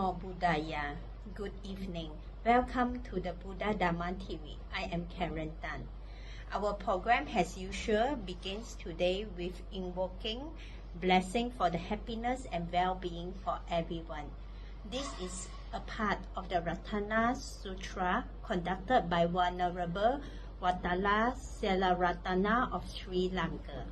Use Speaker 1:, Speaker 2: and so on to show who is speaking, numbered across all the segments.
Speaker 1: Namo Buddhaya. Good evening. Welcome to the Buddha Dhamma TV. I am Karen Tan. Our program, as usual, begins today with invoking blessing for the happiness and well-being for everyone. This is a part of the Ratana Sutra conducted by Venerable Vatala Selaratana of Sri Lanka.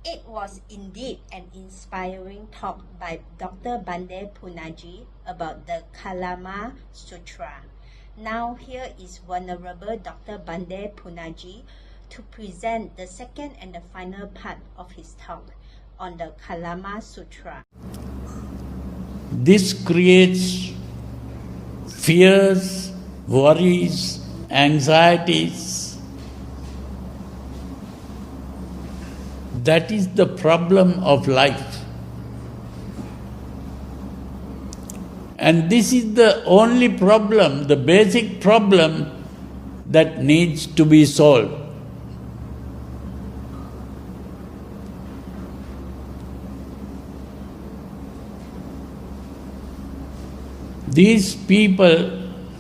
Speaker 1: It was indeed an inspiring talk by Dr. Bande Punaji about the Kalama Sutra. Now here is Venerable Dr. Bande Punaji to present the second and the final part of his talk on the Kalama Sutra.
Speaker 2: This creates fears, worries, anxieties. That is the problem of life. And this is the only problem, the basic problem that needs to be solved. These people,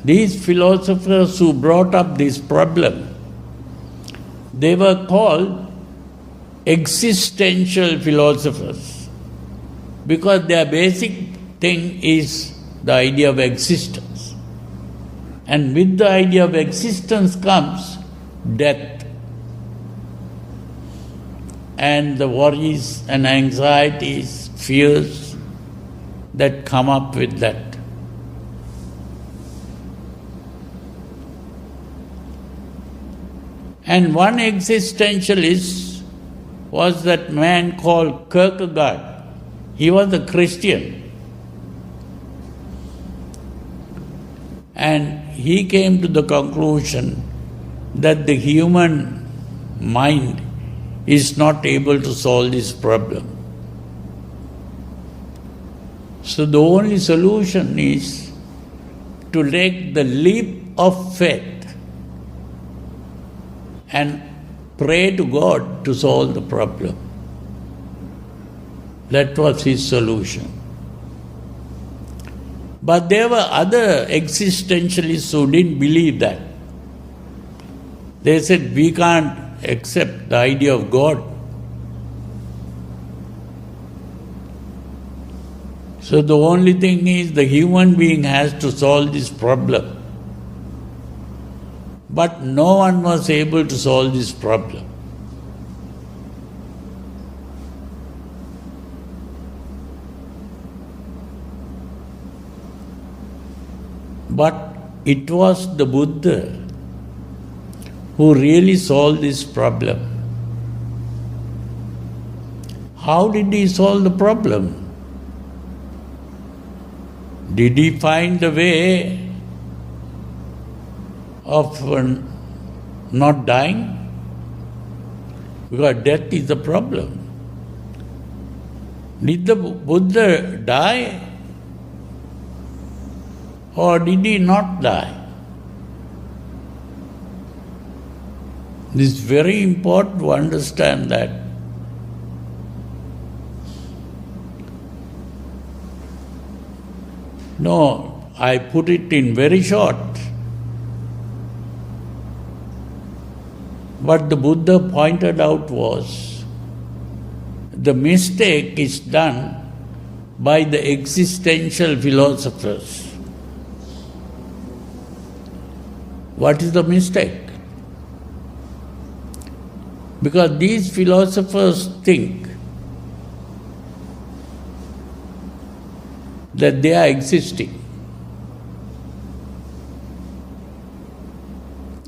Speaker 2: these philosophers who brought up this problem, they were called existential philosophers because their basic thing is the idea of existence. And with the idea of existence comes death and the worries and anxieties, fears that come up with that. And one existentialist was that man called Kierkegaard. He was a Christian. And he came to the conclusion that the human mind is not able to solve this problem. So the only solution is to take the leap of faith and pray to God to solve the problem. That was his solution. But there were other existentialists who didn't believe that. They said, we can't accept the idea of God. So the only thing is the human being has to solve this problem. But no one was able to solve this problem. But it was the Buddha who really solved this problem. How did he solve the problem? Did he find the way of not dying? Because death is the problem. Did the Buddha die? Or did he not die? It is very important to understand that. No, I put it in very short. What the Buddha pointed out was, the mistake is done by the existential philosophers. What is the mistake? Because these philosophers think that they are existing.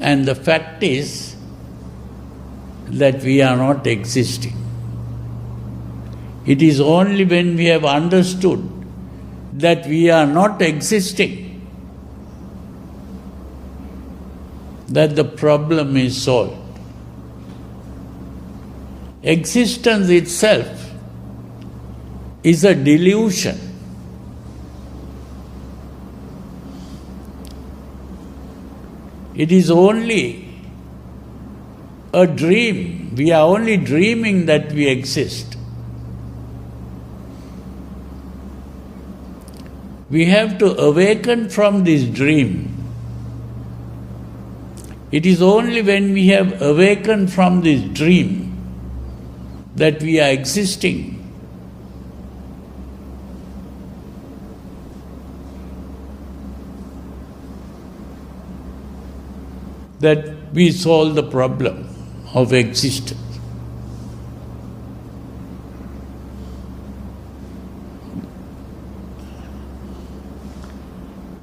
Speaker 2: And the fact is that we are not existing. It is only when we have understood that we are not existing that the problem is solved. Existence itself is a delusion. It is only a dream. We are only dreaming that we exist. We have to awaken from this dream. It is only when we have awakened from this dream that we are existing. That we solve the problem of existence.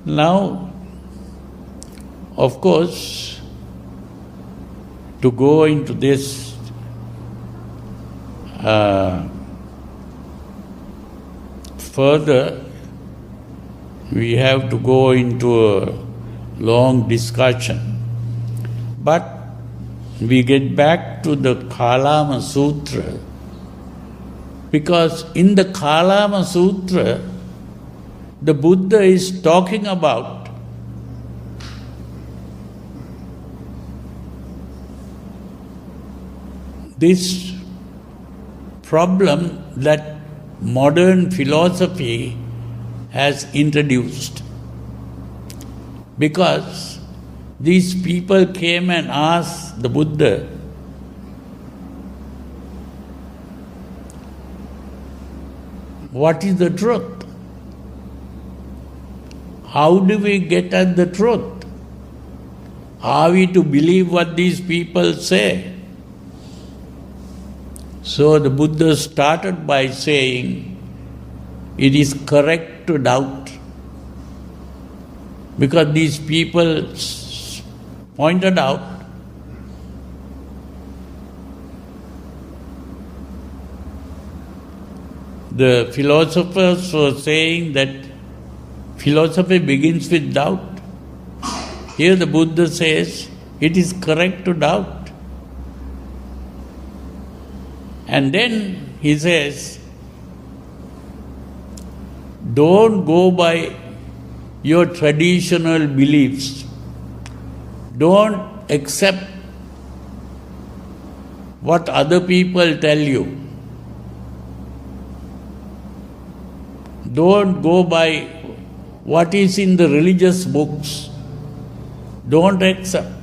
Speaker 2: Now, of course, to go into this further, we have to go into a long discussion. But we get back to the Kalama Sutra, because in the Kalama Sutra, the Buddha is talking about this problem that modern philosophy has introduced. Because these people came and asked the Buddha, what is the truth? How do we get at the truth? Are we to believe what these people say? So the Buddha started by saying, it is correct to doubt. Because these people pointed out the philosophers were saying that philosophy begins with doubt. Here the Buddha says, it is correct to doubt. And then he says, don't go by your traditional beliefs. Don't accept what other people tell you. Don't go by what is in the religious books. Don't accept.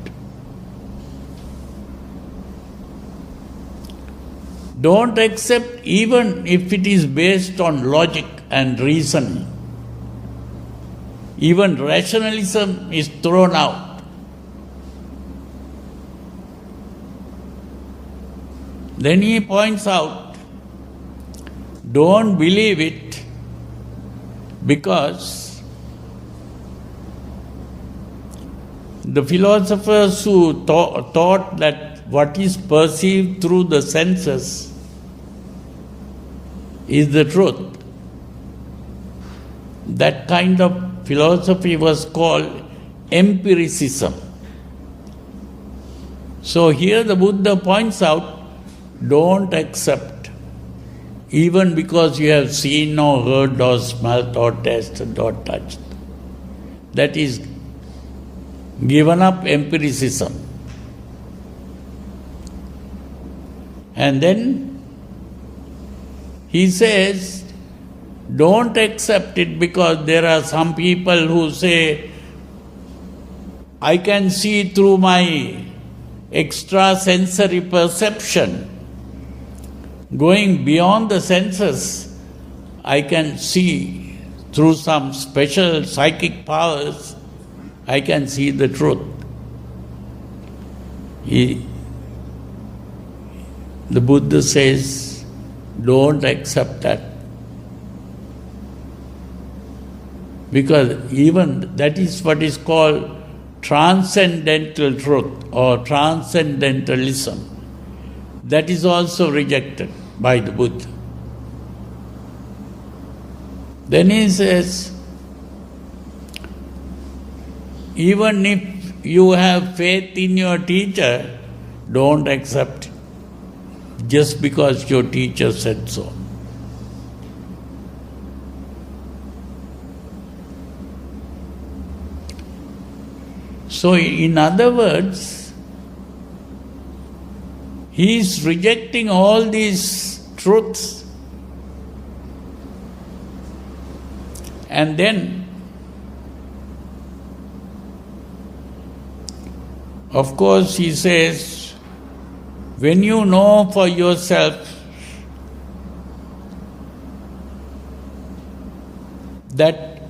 Speaker 2: Don't accept even if it is based on logic and reasoning. Even rationalism is thrown out. Then he points out, don't believe it because the philosophers who thought that what is perceived through the senses is the truth, that kind of philosophy was called empiricism. So here the Buddha points out, don't accept. even because you have seen or heard or smelt or tasted or touched. That is given up empiricism. And then he says, don't accept it, because there are some people who say, I can see through my extrasensory perception. Going beyond the senses, I can see through some special psychic powers, I can see the truth. The Buddha says, don't accept that. Because even that is what is called transcendental truth or transcendentalism. That is also rejected by the Buddha. Then he says, even if you have faith in your teacher, don't accept it just because your teacher said so. So, in other words, he is rejecting all these truths, and then, of course, he says, when you know for yourself that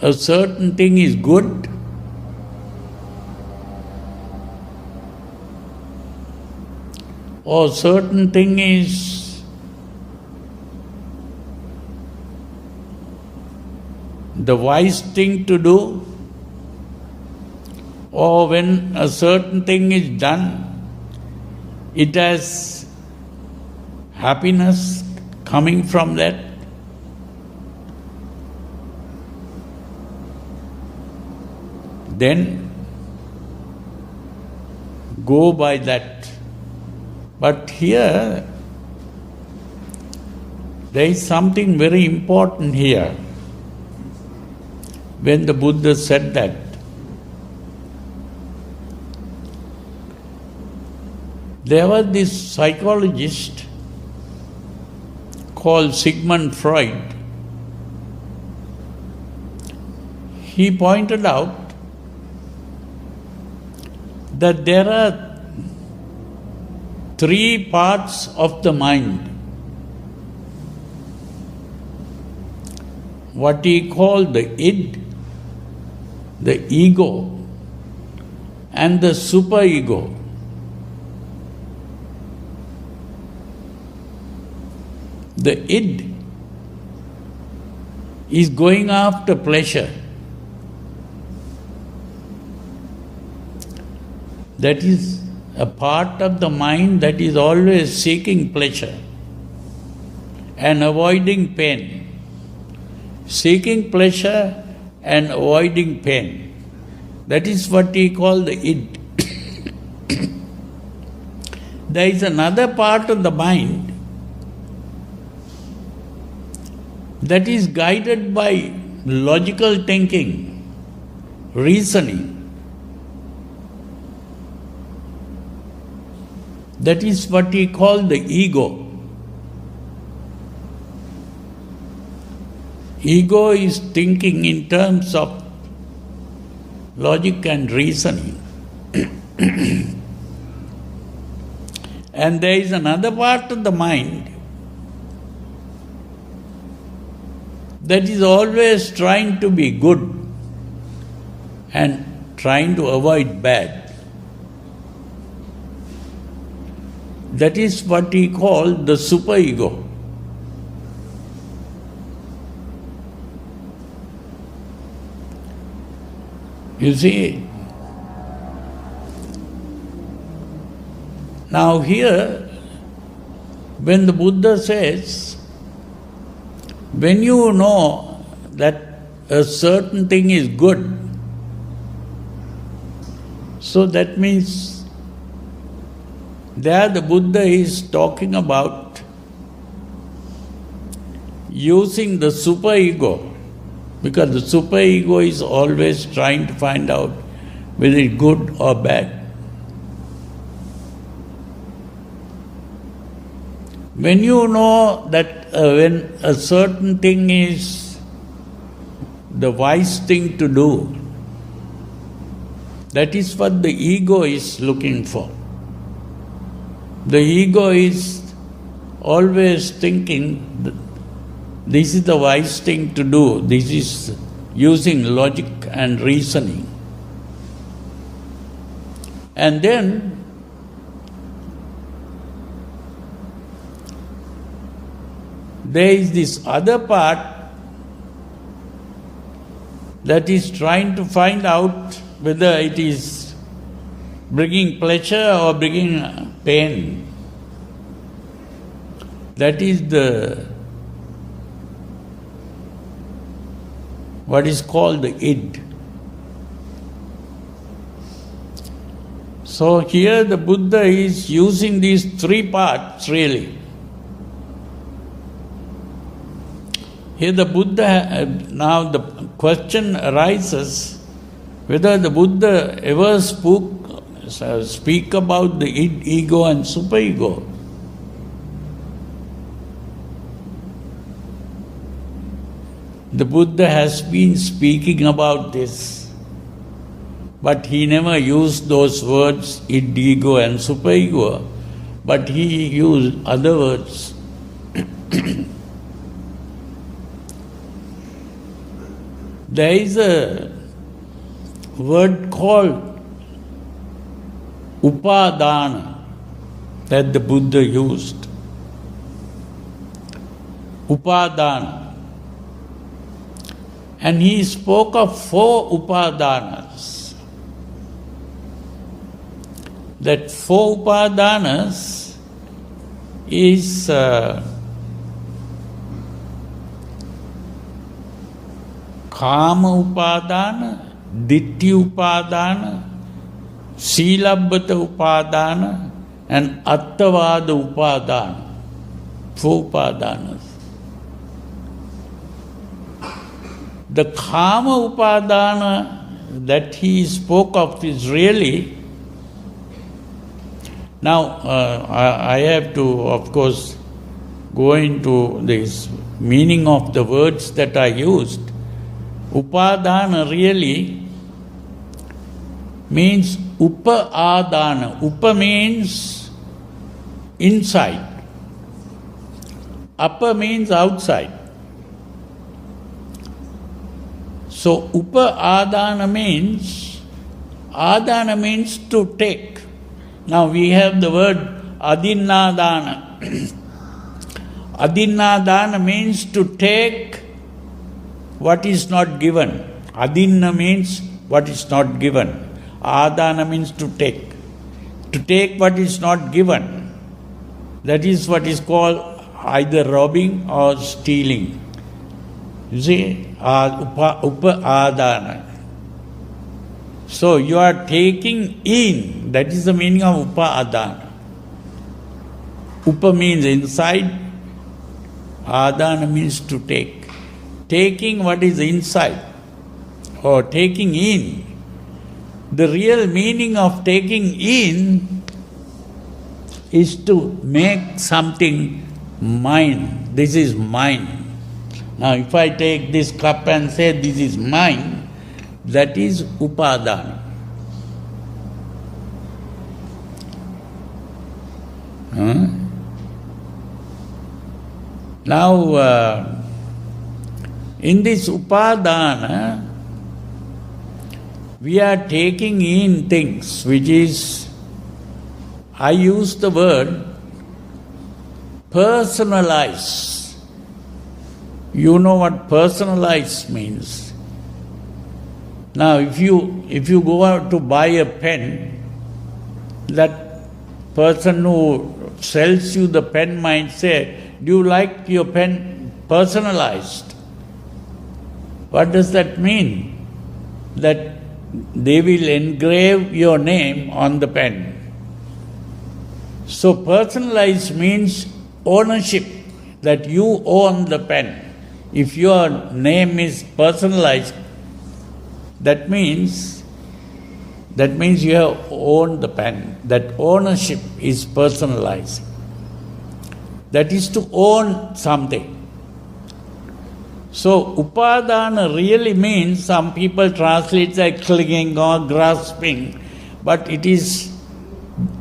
Speaker 2: a certain thing is good, or certain thing is the wise thing to do, or when a certain thing is done, it has happiness coming from that. Then go by that. But here, there is something very important here. When the Buddha said that, there was this psychologist called Sigmund Freud. He pointed out that there are three parts of the mind. What he called the id, the ego, and the superego. The id is going after pleasure. That is a part of the mind that is always seeking pleasure and avoiding pain. Seeking pleasure and avoiding pain. That is what he called the id. There is another part of the mind that is guided by logical thinking, reasoning. That is what he called the ego. Ego is thinking in terms of logic and reasoning. And there is another part of the mind that is always trying to be good and trying to avoid bad. That is what he called the superego. You see, now here, when the Buddha says, when you know that a certain thing is good, so that means there the Buddha is talking about using the superego, because the superego is always trying to find out whether it's good or bad. When you know that when a certain thing is the wise thing to do, that is what the ego is looking for. The ego is always thinking, this is the wise thing to do. This is using logic and reasoning. And then there is this other part that is trying to find out whether it is bringing pleasure or bringing pain. That is what is called the id. So here the Buddha is using these three parts really. Here the Buddha, now the question arises whether the Buddha ever speak about the id, ego and superego. The Buddha has been speaking about this, but he never used those words, id, ego and superego, but he used other words. There is a word called upadana that the Buddha used. Upadana. And he spoke of 4 upadanas. That 4 upadanas is Kama upadana, Ditthi upadana, Silabbata upadana, and Attavada upadana. 4 upadanas. The Kama upadana that he spoke of is really, now I have to of course go into this meaning of the words that I used. Upadana really means upa-adana. Upa means inside. Apa means outside. So upa-adana means to take. Now we have the word adinadana. Adinadana means to take what is not given. Adinna means what is not given. Adana means to take. To take what is not given. That is what is called either robbing or stealing. You see, upa-adana. So you are taking in, that is the meaning of upa-adana. Upa means inside, adana means to take. Taking what is inside or taking in. The real meaning of taking in is to make something mine. This is mine. Now if I take this cup and say this is mine, that is upadana. Now in this upadana, we are taking in things which is, I use the word personalize. You know what personalize means. Now if you go out to buy a pen, that person who sells you the pen might say, do you like your pen personalized? What does that mean? That they will engrave your name on the pen. So personalized means ownership, that you own the pen. if your name is personalized, that means you have owned the pen. That ownership is personalizing. That is to own something. So, upadana really means, some people translate like clinging or grasping, but it is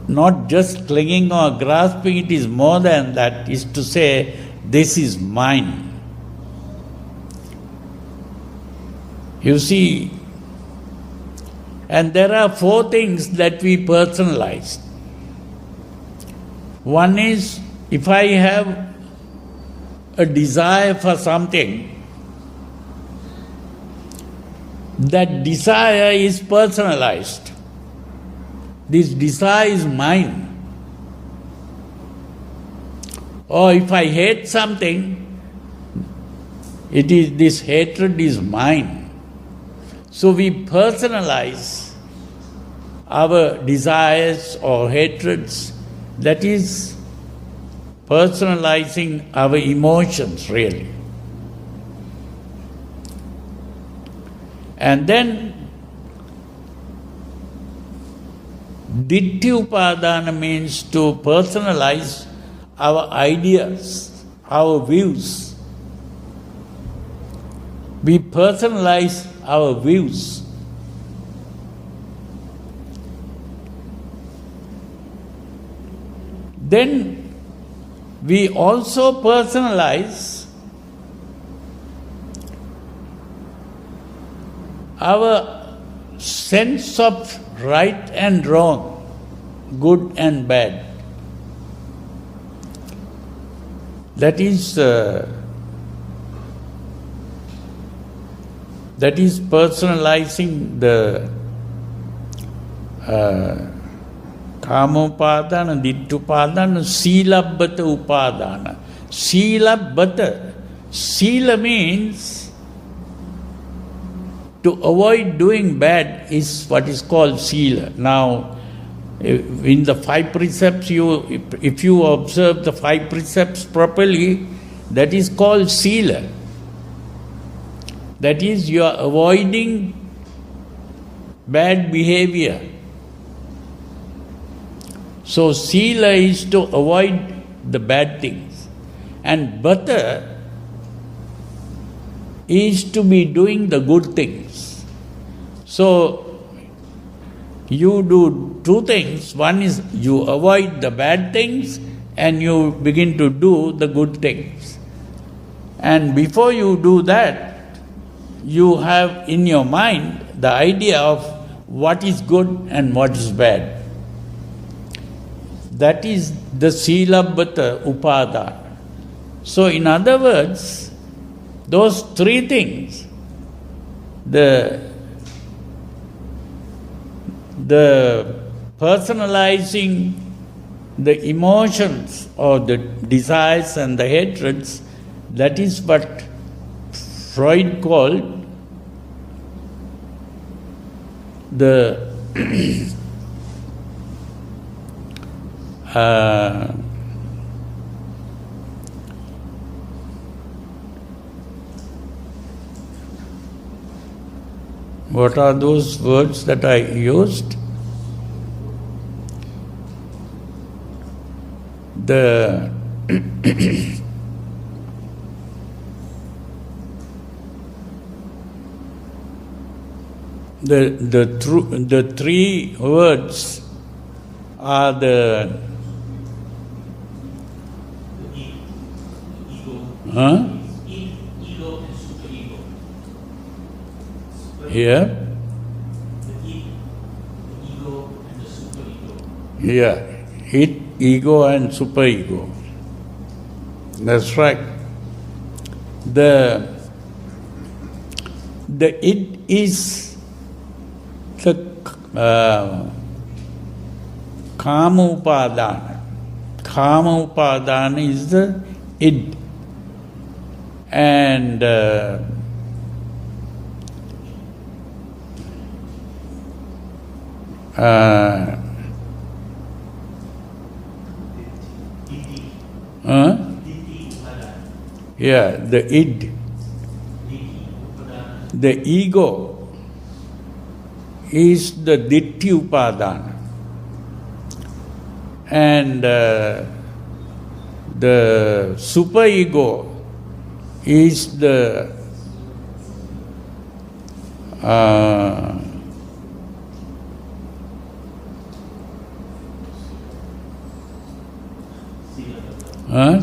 Speaker 2: not just clinging or grasping, it is more than that, is to say, this is mine. You see, and there are 4 things that we personalize. One is, if I have a desire for something, that desire is personalized. This desire is mine. Or if I hate something, this hatred is mine. So we personalize our desires or hatreds. That is personalizing our emotions, really. And then Ditti Upadana means to personalize our ideas, our views. We personalize our views. Then we also personalize our sense of right and wrong, good and bad. That is personalizing the Kamopadana, Dittupadana, Silabbata Upadana. Silabbata. Sila means to avoid doing bad is what is called Sila. Now, in the 5 precepts, if you observe the 5 precepts properly, that is called Sila. That is, you are avoiding bad behavior. So, Sila is to avoid the bad things. And Bata is to be doing the good things. So, you do 2 things. One is you avoid the bad things and you begin to do the good things. And before you do that, you have in your mind the idea of what is good and what is bad. That is the Silabbata Upadana. So, in other words, those 3 things, the personalizing the emotions or the desires and the hatreds, that is what Freud called the what are those words that I used? The the 3 words are the ego and superego. Here? The ego and the superego. Yeah, ego and superego. That's right. The id is the Kama Upadana. Kama Upadana is the id. And yeah, the id. the ego is the ditti upadana, and the superego is the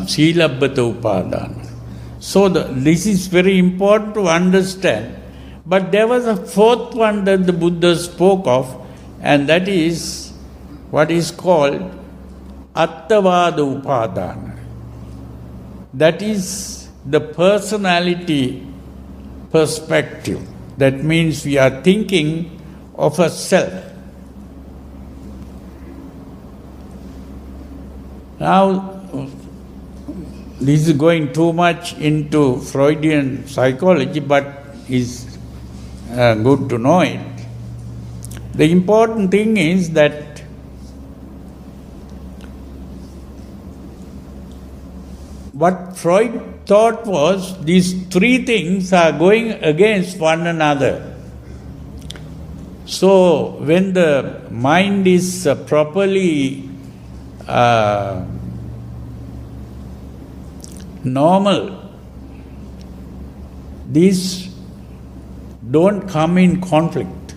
Speaker 2: Silabbata upadana. So this is very important to understand. But there was a fourth one that the Buddha spoke of, and that is what is called Attavada upadana. That is the personality perspective. That means we are thinking of a self. Now, this is going too much into Freudian psychology, but is good to know it. The important thing is that what Freud thought was these three things are going against one another. So when the mind is properly normal, these don't come in conflict.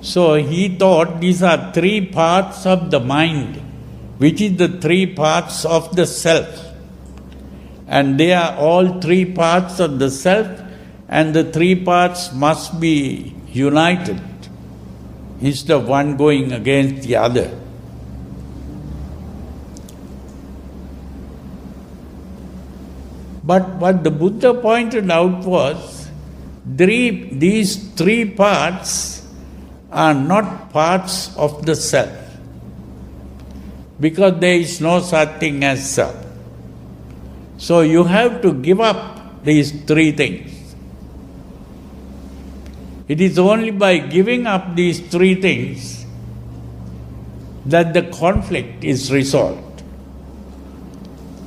Speaker 2: So he thought these are three parts of the mind, which is the three parts of the self. And they are all three parts of the self, and the three parts must be united instead of one going against the other. But what the Buddha pointed out was these three parts are not parts of the self, because there is no such thing as self. So you have to give up these three things. It is only by giving up these three things that the conflict is resolved.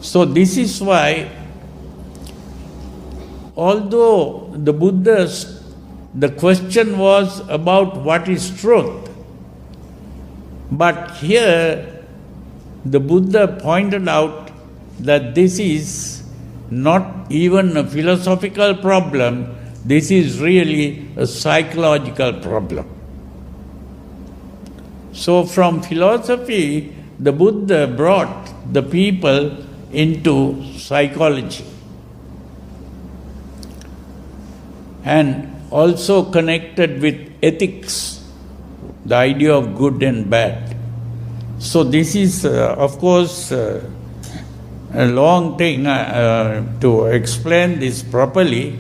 Speaker 2: So this is why, although the question was about what is truth, but here the Buddha pointed out that this is not even a philosophical problem, this is really a psychological problem. So from philosophy, the Buddha brought the people into psychology, and also connected with ethics, the idea of good and bad. So this is, of course, a long thing to explain this properly.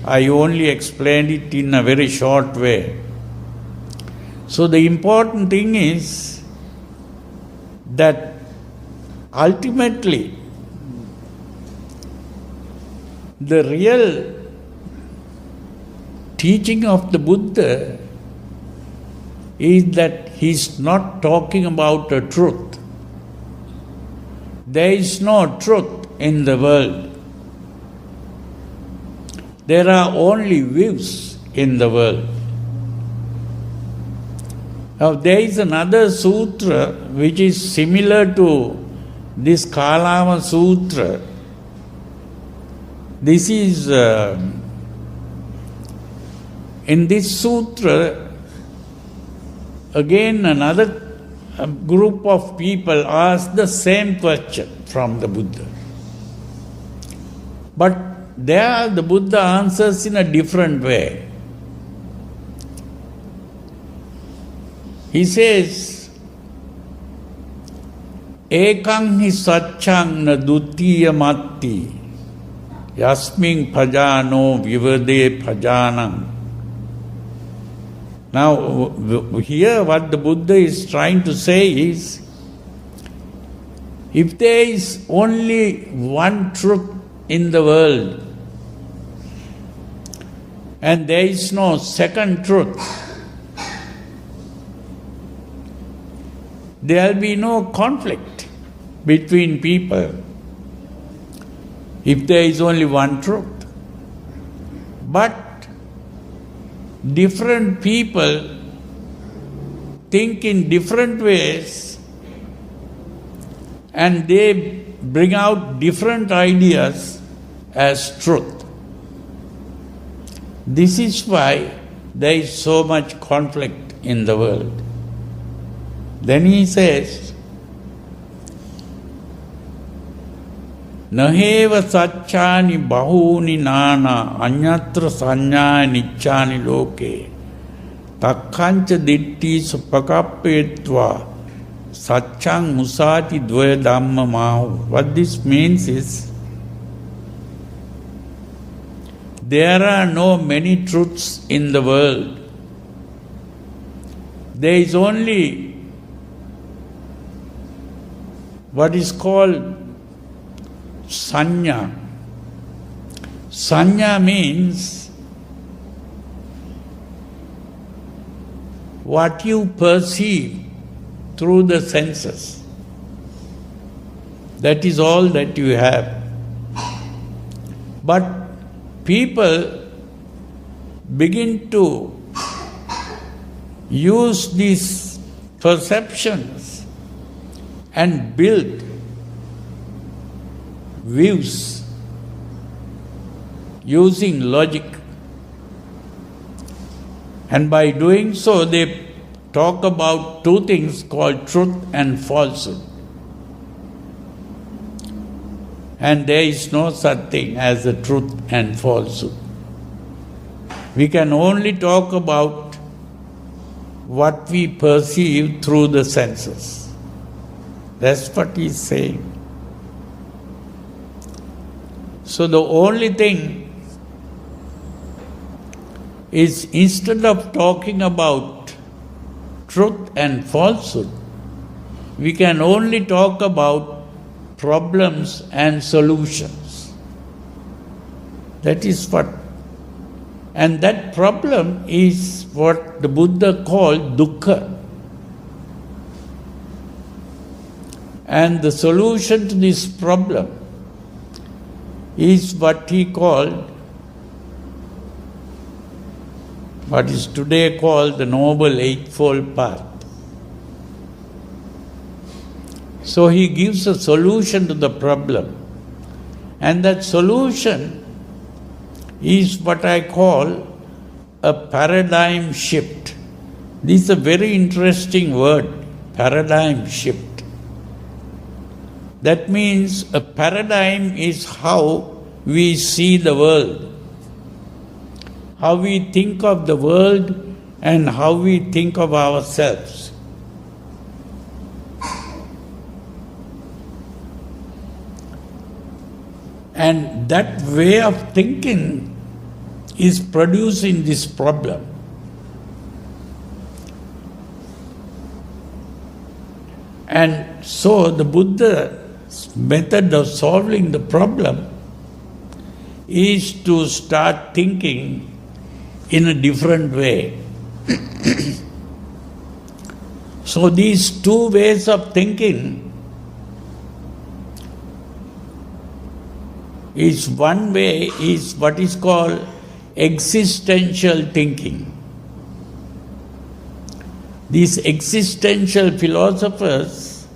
Speaker 2: I only explained it in a very short way. So the important thing is that ultimately the real teaching of the Buddha is that he is not talking about a truth. There is no truth in the world. There are only views in the world. Now there is another sutra which is similar to this Kalama Sutra. This is in this sutra, again another group of people asked the same question from the Buddha. But there the Buddha answers in a different way. He says, Ekang hi satchang na dutiya matti yasming phajano vivade bhajanam. Now, here what the Buddha is trying to say is, if there is only one truth in the world, and there is no second truth, there will be no conflict between people if there is only one truth. But different people think in different ways and they bring out different ideas as truth. This is why there is so much conflict in the world. Then he says, Naheva sacchani bahuni nana anyatra sanyaya niccani loke takkancha ditti supakappetva Satchang musati dvaya dhamma mahu. What this means is, there are no many truths in the world. There is only what is called sanya. Sanya means what you perceive through the senses. That is all that you have. But people begin to use these perceptions and build views using logic. And by doing so, they talk about two things called truth and falsehood. And there is no such thing as the truth and falsehood. We can only talk about what we perceive through the senses. That's what he's saying. So the only thing is, instead of talking about truth and falsehood, we can only talk about problems and solutions. That is what, and that problem is what the Buddha called dukkha. And the solution to this problem is what he called, what is today called the Noble Eightfold Path. So he gives a solution to the problem. And that solution is what I call a paradigm shift. This is a very interesting word, paradigm shift. That means a paradigm is how we see the world, how we think of the world and how we think of ourselves. And that way of thinking is producing this problem. And so the Buddha's method of solving the problem is to start thinking in a different way. So these two ways of thinking is, one way is what is called existential thinking. These existential philosophers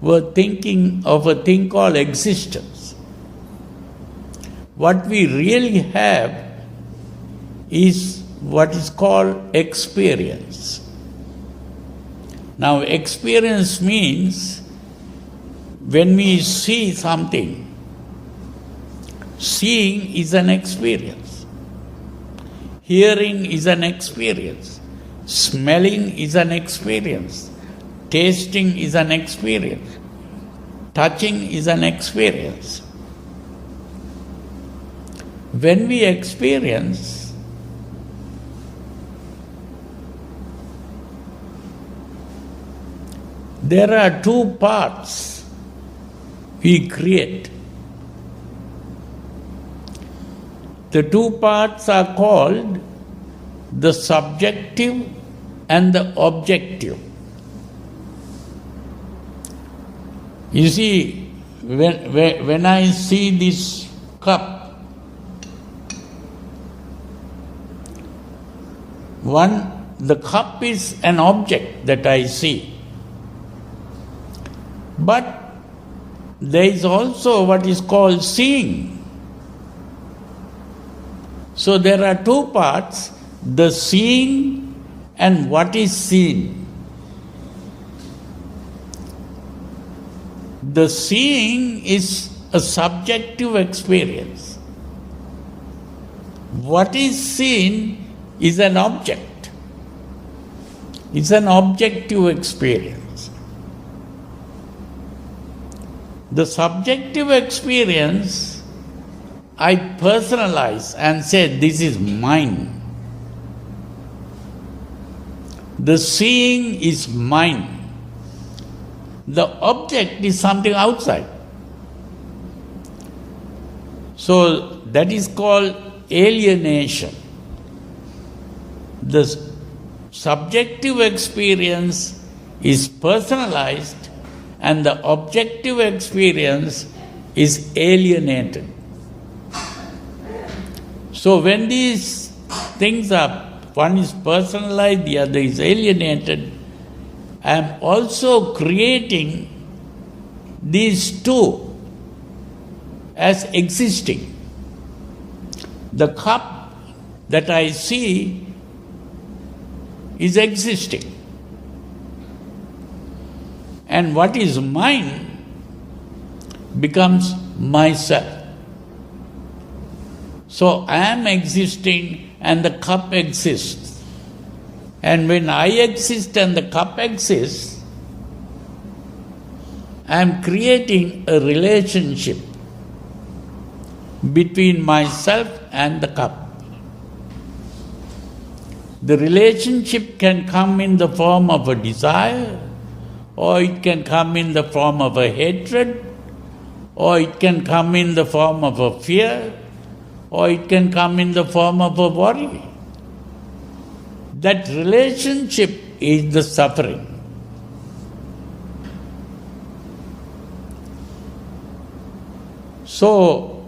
Speaker 2: were thinking of a thing called existence. What we really have is what is called experience. Now, experience means when we see something, seeing is an experience, hearing is an experience, smelling is an experience, tasting is an experience, touching is an experience. When we experience, there are two parts we create. The two parts are called the subjective and the objective. You see, when I see this cup, The cup is an object that I see. But there is also what is called seeing. So there are two parts, the seeing and what is seen. The seeing is a subjective experience. What is seen is an object. It's an objective experience. The subjective experience, I personalize and say, this is mine. The seeing is mine. The object is something outside. So that is called alienation. The subjective experience is personalized and the objective experience is alienated. So when these things are, one is personalized, the other is alienated, I am also creating these two as existing. The cup that I see is existing. And what is mine becomes myself. So I am existing and the cup exists. And when I exist and the cup exists, I am creating a relationship between myself and the cup. The relationship can come in the form of a desire, or it can come in the form of a hatred, or it can come in the form of a fear, or it can come in the form of a worry. That relationship is the suffering. So,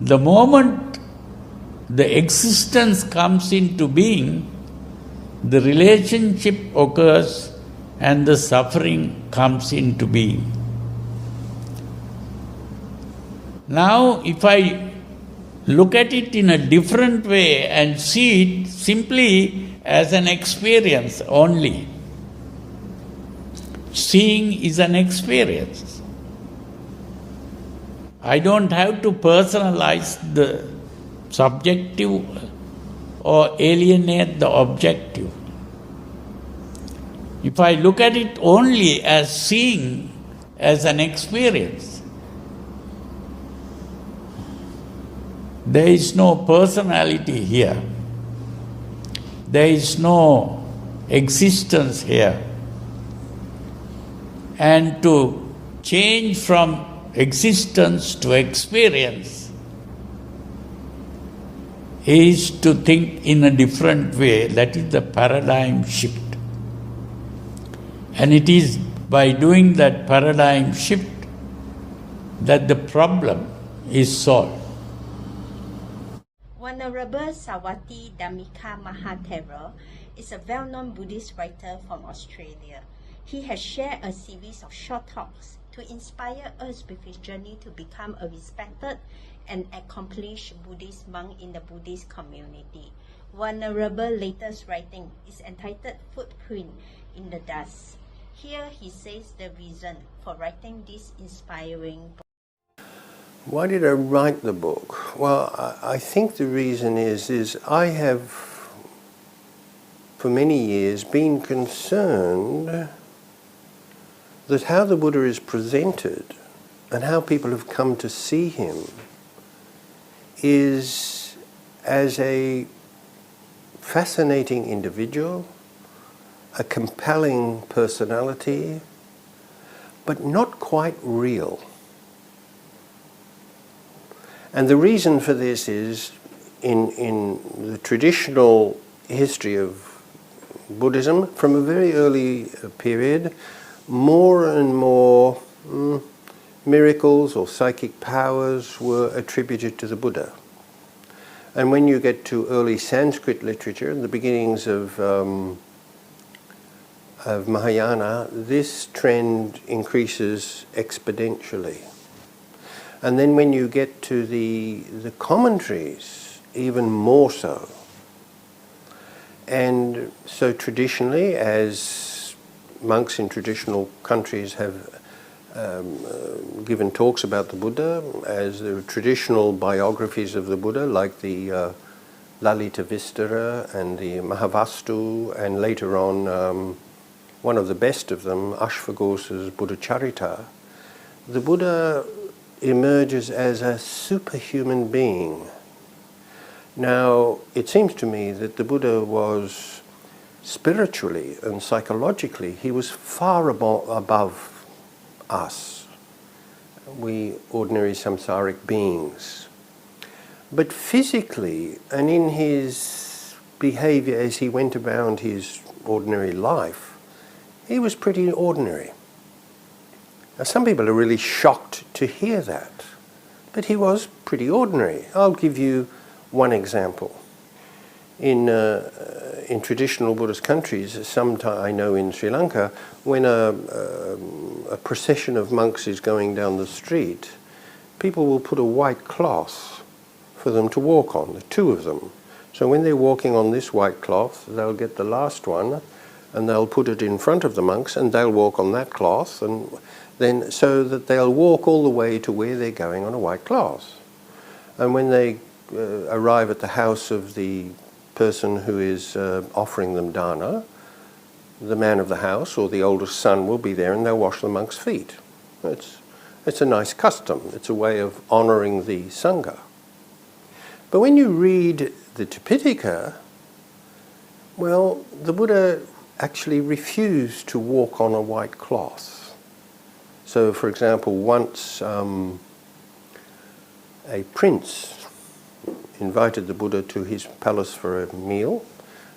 Speaker 2: the moment the existence comes into being, the relationship occurs and the suffering comes into being. Now, if I look at it in a different way and see it simply as an experience only, seeing is an experience. I don't have to personalize the subjective or alienate the objective. If I look at it only as seeing as an experience, there is no personality here. There is no existence here. And to change from existence to experience is to think in a different way. That is the paradigm shift. And it is by doing that paradigm shift that the problem is solved.
Speaker 1: Venerable Sawati Dhammika Mahathera is a well-known Buddhist writer from Australia. He has shared a series of short talks to inspire us with his journey to become a respected and accomplished Buddhist monk in the Buddhist community. Venerable's latest writing is entitled Footprint in the Dust. Here he says the reason for writing this inspiring book.
Speaker 3: Why did I write the book? Well, I think the reason is I have, for many years, been concerned that how the Buddha is presented and how people have come to see him is as a fascinating individual, a compelling personality, but not quite real. And the reason for this is, in the traditional history of Buddhism, from a very early period, more and more miracles or psychic powers were attributed to the Buddha. And when you get to early Sanskrit literature, the beginnings of Mahayana, this trend increases exponentially. And then when you get to the commentaries, even more so. And so traditionally, as monks in traditional countries have given talks about the Buddha, as the traditional biographies of the Buddha, like the Lalita Vistara and the Mahavastu, and later on one of the best of them, Ashvaghosha's Buddha Charita, the Buddha emerges as a superhuman being. Now, it seems to me that the Buddha was spiritually and psychologically, he was far above us, we ordinary samsaric beings. But physically, and in his behavior as he went about his ordinary life, he was pretty ordinary. Now, some people are really shocked to hear that, but he was pretty ordinary. I'll give you one example. In traditional Buddhist countries, I know in Sri Lanka, when a procession of monks is going down the street, people will put a white cloth for them to walk on, the two of them. So when they're walking on this white cloth, they'll get the last one, and they'll put it in front of the monks, and they'll walk on that cloth, and then so that they'll walk all the way to where they're going on a white cloth. And when they arrive at the house of the person who is offering them dana, the man of the house or the oldest son will be there, and they'll wash the monk's feet. It's a nice custom. It's a way of honouring the Sangha. But when you read the Tipitaka, well, the Buddha actually refused to walk on a white cloth. So, for example, once a prince invited the Buddha to his palace for a meal,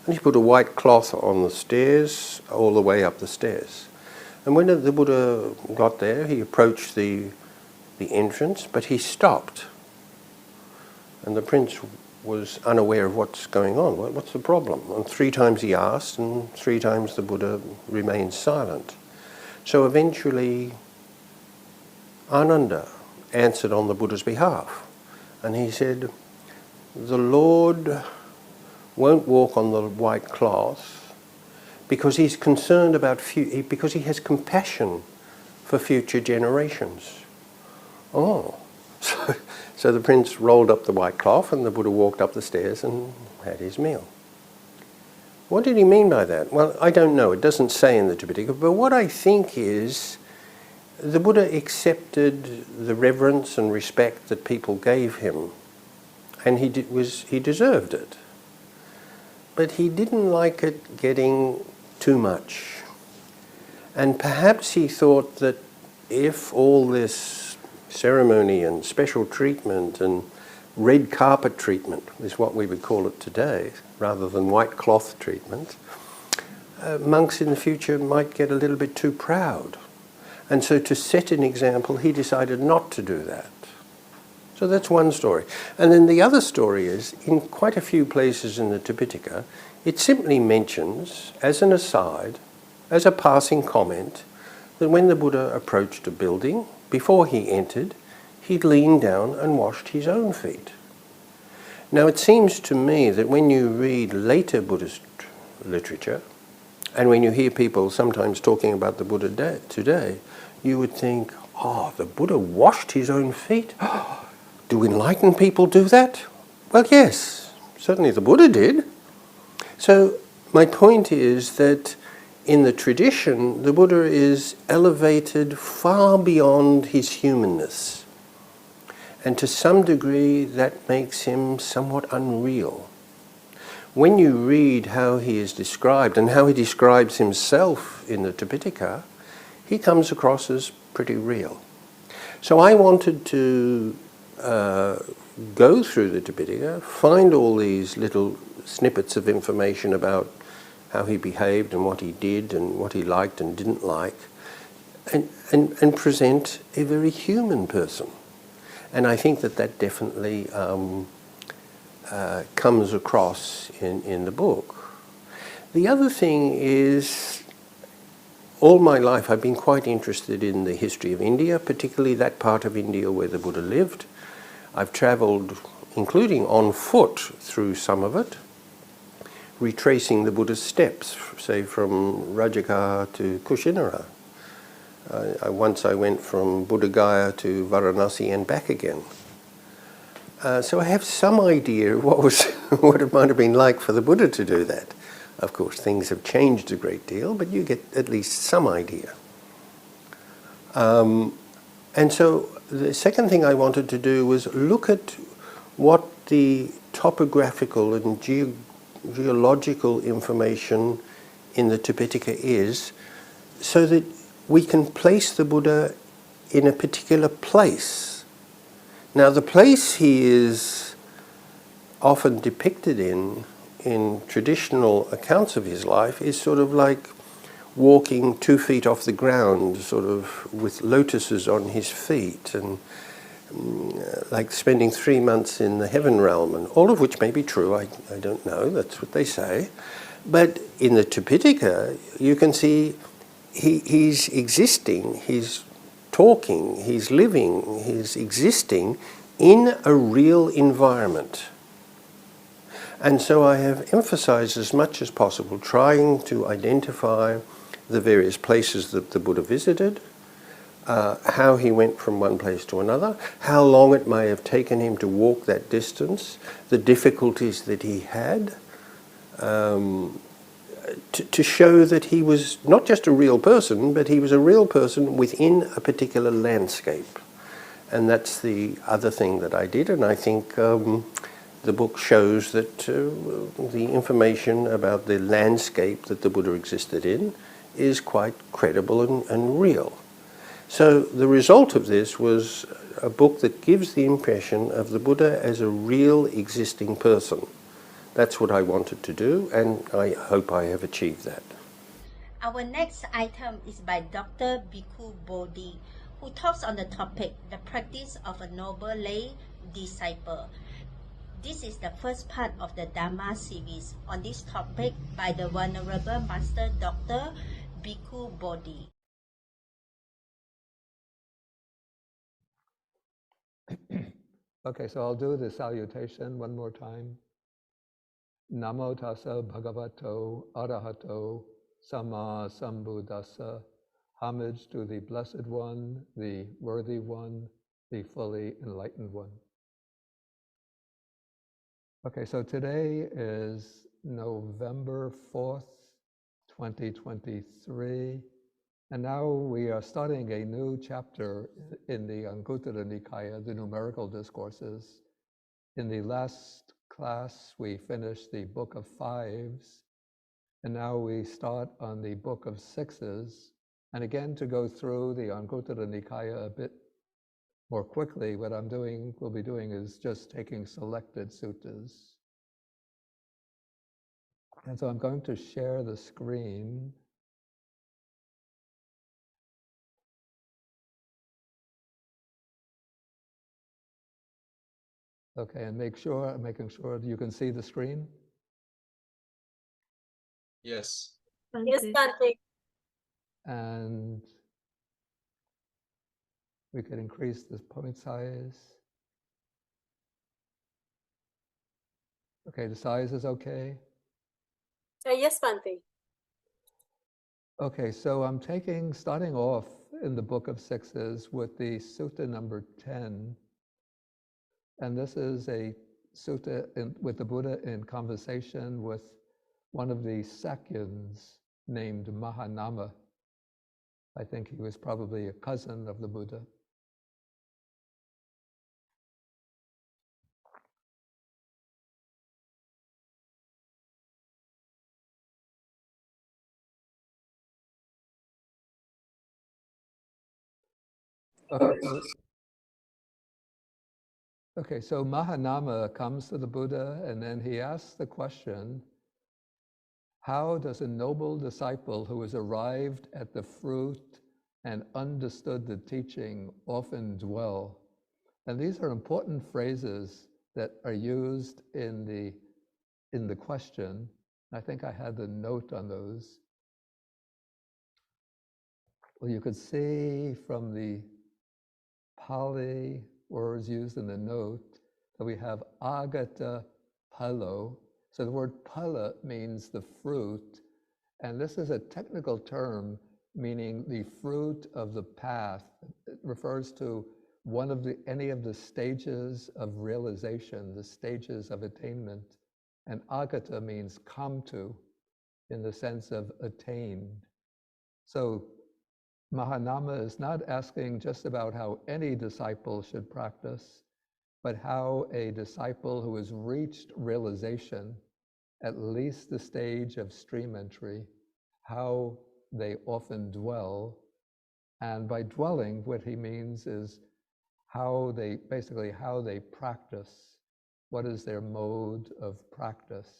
Speaker 3: and he put a white cloth on the stairs, all the way up the stairs. And when the Buddha got there, he approached the entrance, but he stopped. And the prince was unaware of what's going on. What's the problem? And 3 times he asked, and 3 times the Buddha remained silent. So eventually, Ananda answered on the Buddha's behalf. And he said, the Lord won't walk on the white cloth because he's concerned about because he has compassion for future generations. Oh, so the prince rolled up the white cloth, and the Buddha walked up the stairs and had his meal. What did he mean by that? Well, I don't know. It doesn't say in the Tipitaka, but what I think is the Buddha accepted the reverence and respect that people gave him, and he deserved it. But he didn't like it getting too much. And perhaps he thought that if all this ceremony and special treatment and red carpet treatment is what we would call it today, rather than white cloth treatment, monks in the future might get a little bit too proud. And so to set an example, he decided not to do that. So that's one story. And then the other story is, in quite a few places in the Tipitaka, it simply mentions, as an aside, as a passing comment, that when the Buddha approached a building, before he entered, he leaned down and washed his own feet. Now it seems to me that when you read later Buddhist literature, and when you hear people sometimes talking about the Buddha today, you would think, oh, the Buddha washed his own feet? Do enlightened people do that? Well, yes, certainly the Buddha did. So my point is that in the tradition, the Buddha is elevated far beyond his humanness. And to some degree, that makes him somewhat unreal. When you read how he is described and how he describes himself in the Tipitaka, he comes across as pretty real. So I wanted to go through the Tipitaka, find all these little snippets of information about how he behaved and what he did and what he liked and didn't like, and present a very human person. And I think that definitely comes across in the book. The other thing is, all my life I've been quite interested in the history of India, particularly that part of India where the Buddha lived. I've travelled, including on foot, through some of it, retracing the Buddha's steps, say from Rajagaha to Kushinara. Once I went from Buddha Gaya to Varanasi and back again. So I have some idea of what it might have been like for the Buddha to do that. Of course, things have changed a great deal, but you get at least some idea. And so the second thing I wanted to do was look at what the topographical and geological information in the Tipitaka is, so that we can place the Buddha in a particular place. Now, the place he is often depicted in traditional accounts of his life is sort of like walking 2 feet off the ground, sort of with lotuses on his feet, and like spending 3 months in the heaven realm, and all of which may be true, I don't know, that's what they say. But in the Tipitaka, you can see he's existing, he's talking, he's living, he's existing in a real environment. And so I have emphasized as much as possible trying to identify the various places that the Buddha visited, how he went from one place to another, how long it may have taken him to walk that distance, the difficulties that he had, to show that he was not just a real person, but he was a real person within a particular landscape. And that's the other thing that I did, and I think the book shows that the information about the landscape that the Buddha existed in is quite credible and real. So the result of this was a book that gives the impression of the Buddha as a real existing person. That's what I wanted to do, and I hope I have achieved that.
Speaker 1: Our next item is by Dr. Bhikkhu Bodhi, who talks on the topic, the practice of a noble lay disciple. This is the first part of the Dharma series on this topic by the Venerable Master Dr. Bhikkhu Bodhi.
Speaker 4: Okay, so I'll do the salutation one more time. Namo tassa bhagavato arahato sama sambuddhassa. Homage to the Blessed One, the Worthy One, the fully enlightened one. Okay, so today is November 4th, 2023, and now we are starting a new chapter in the Anguttara Nikaya, the numerical discourses. In the last class, we finished the Book of Fives, and now we start on the Book of Sixes. And again, to go through the Anguttara Nikaya a bit more quickly, what we'll be doing is just taking selected suttas. And so I'm going to share the screen. Okay, and making sure you can see the screen.
Speaker 5: Yes.
Speaker 6: Yes, Bhante.
Speaker 4: And we could increase the point size. Okay, the size is okay.
Speaker 6: Yes, Bhante.
Speaker 4: Okay, so I'm starting off in the Book of Sixes with the Sutta number 10. And this is a sutta with the Buddha in conversation with one of the Sakyans named Mahanama. I think he was probably a cousin of the Buddha. Okay, so Mahanama comes to the Buddha and then he asks the question, how does a noble disciple who has arrived at the fruit and understood the teaching often dwell? And these are important phrases that are used in the question. I think I had the note on those. Well, you could see from the Pali words used in the note that we have agata palo. So the word pala means the fruit, and this is a technical term meaning the fruit of the path. It refers to any of the stages of realization, the stages of attainment. And agata means come to, in the sense of attained. So Mahanama is not asking just about how any disciple should practice, but how a disciple who has reached realization, at least the stage of stream entry, how they often dwell. And by dwelling, what he means is how they practice. What is their mode of practice?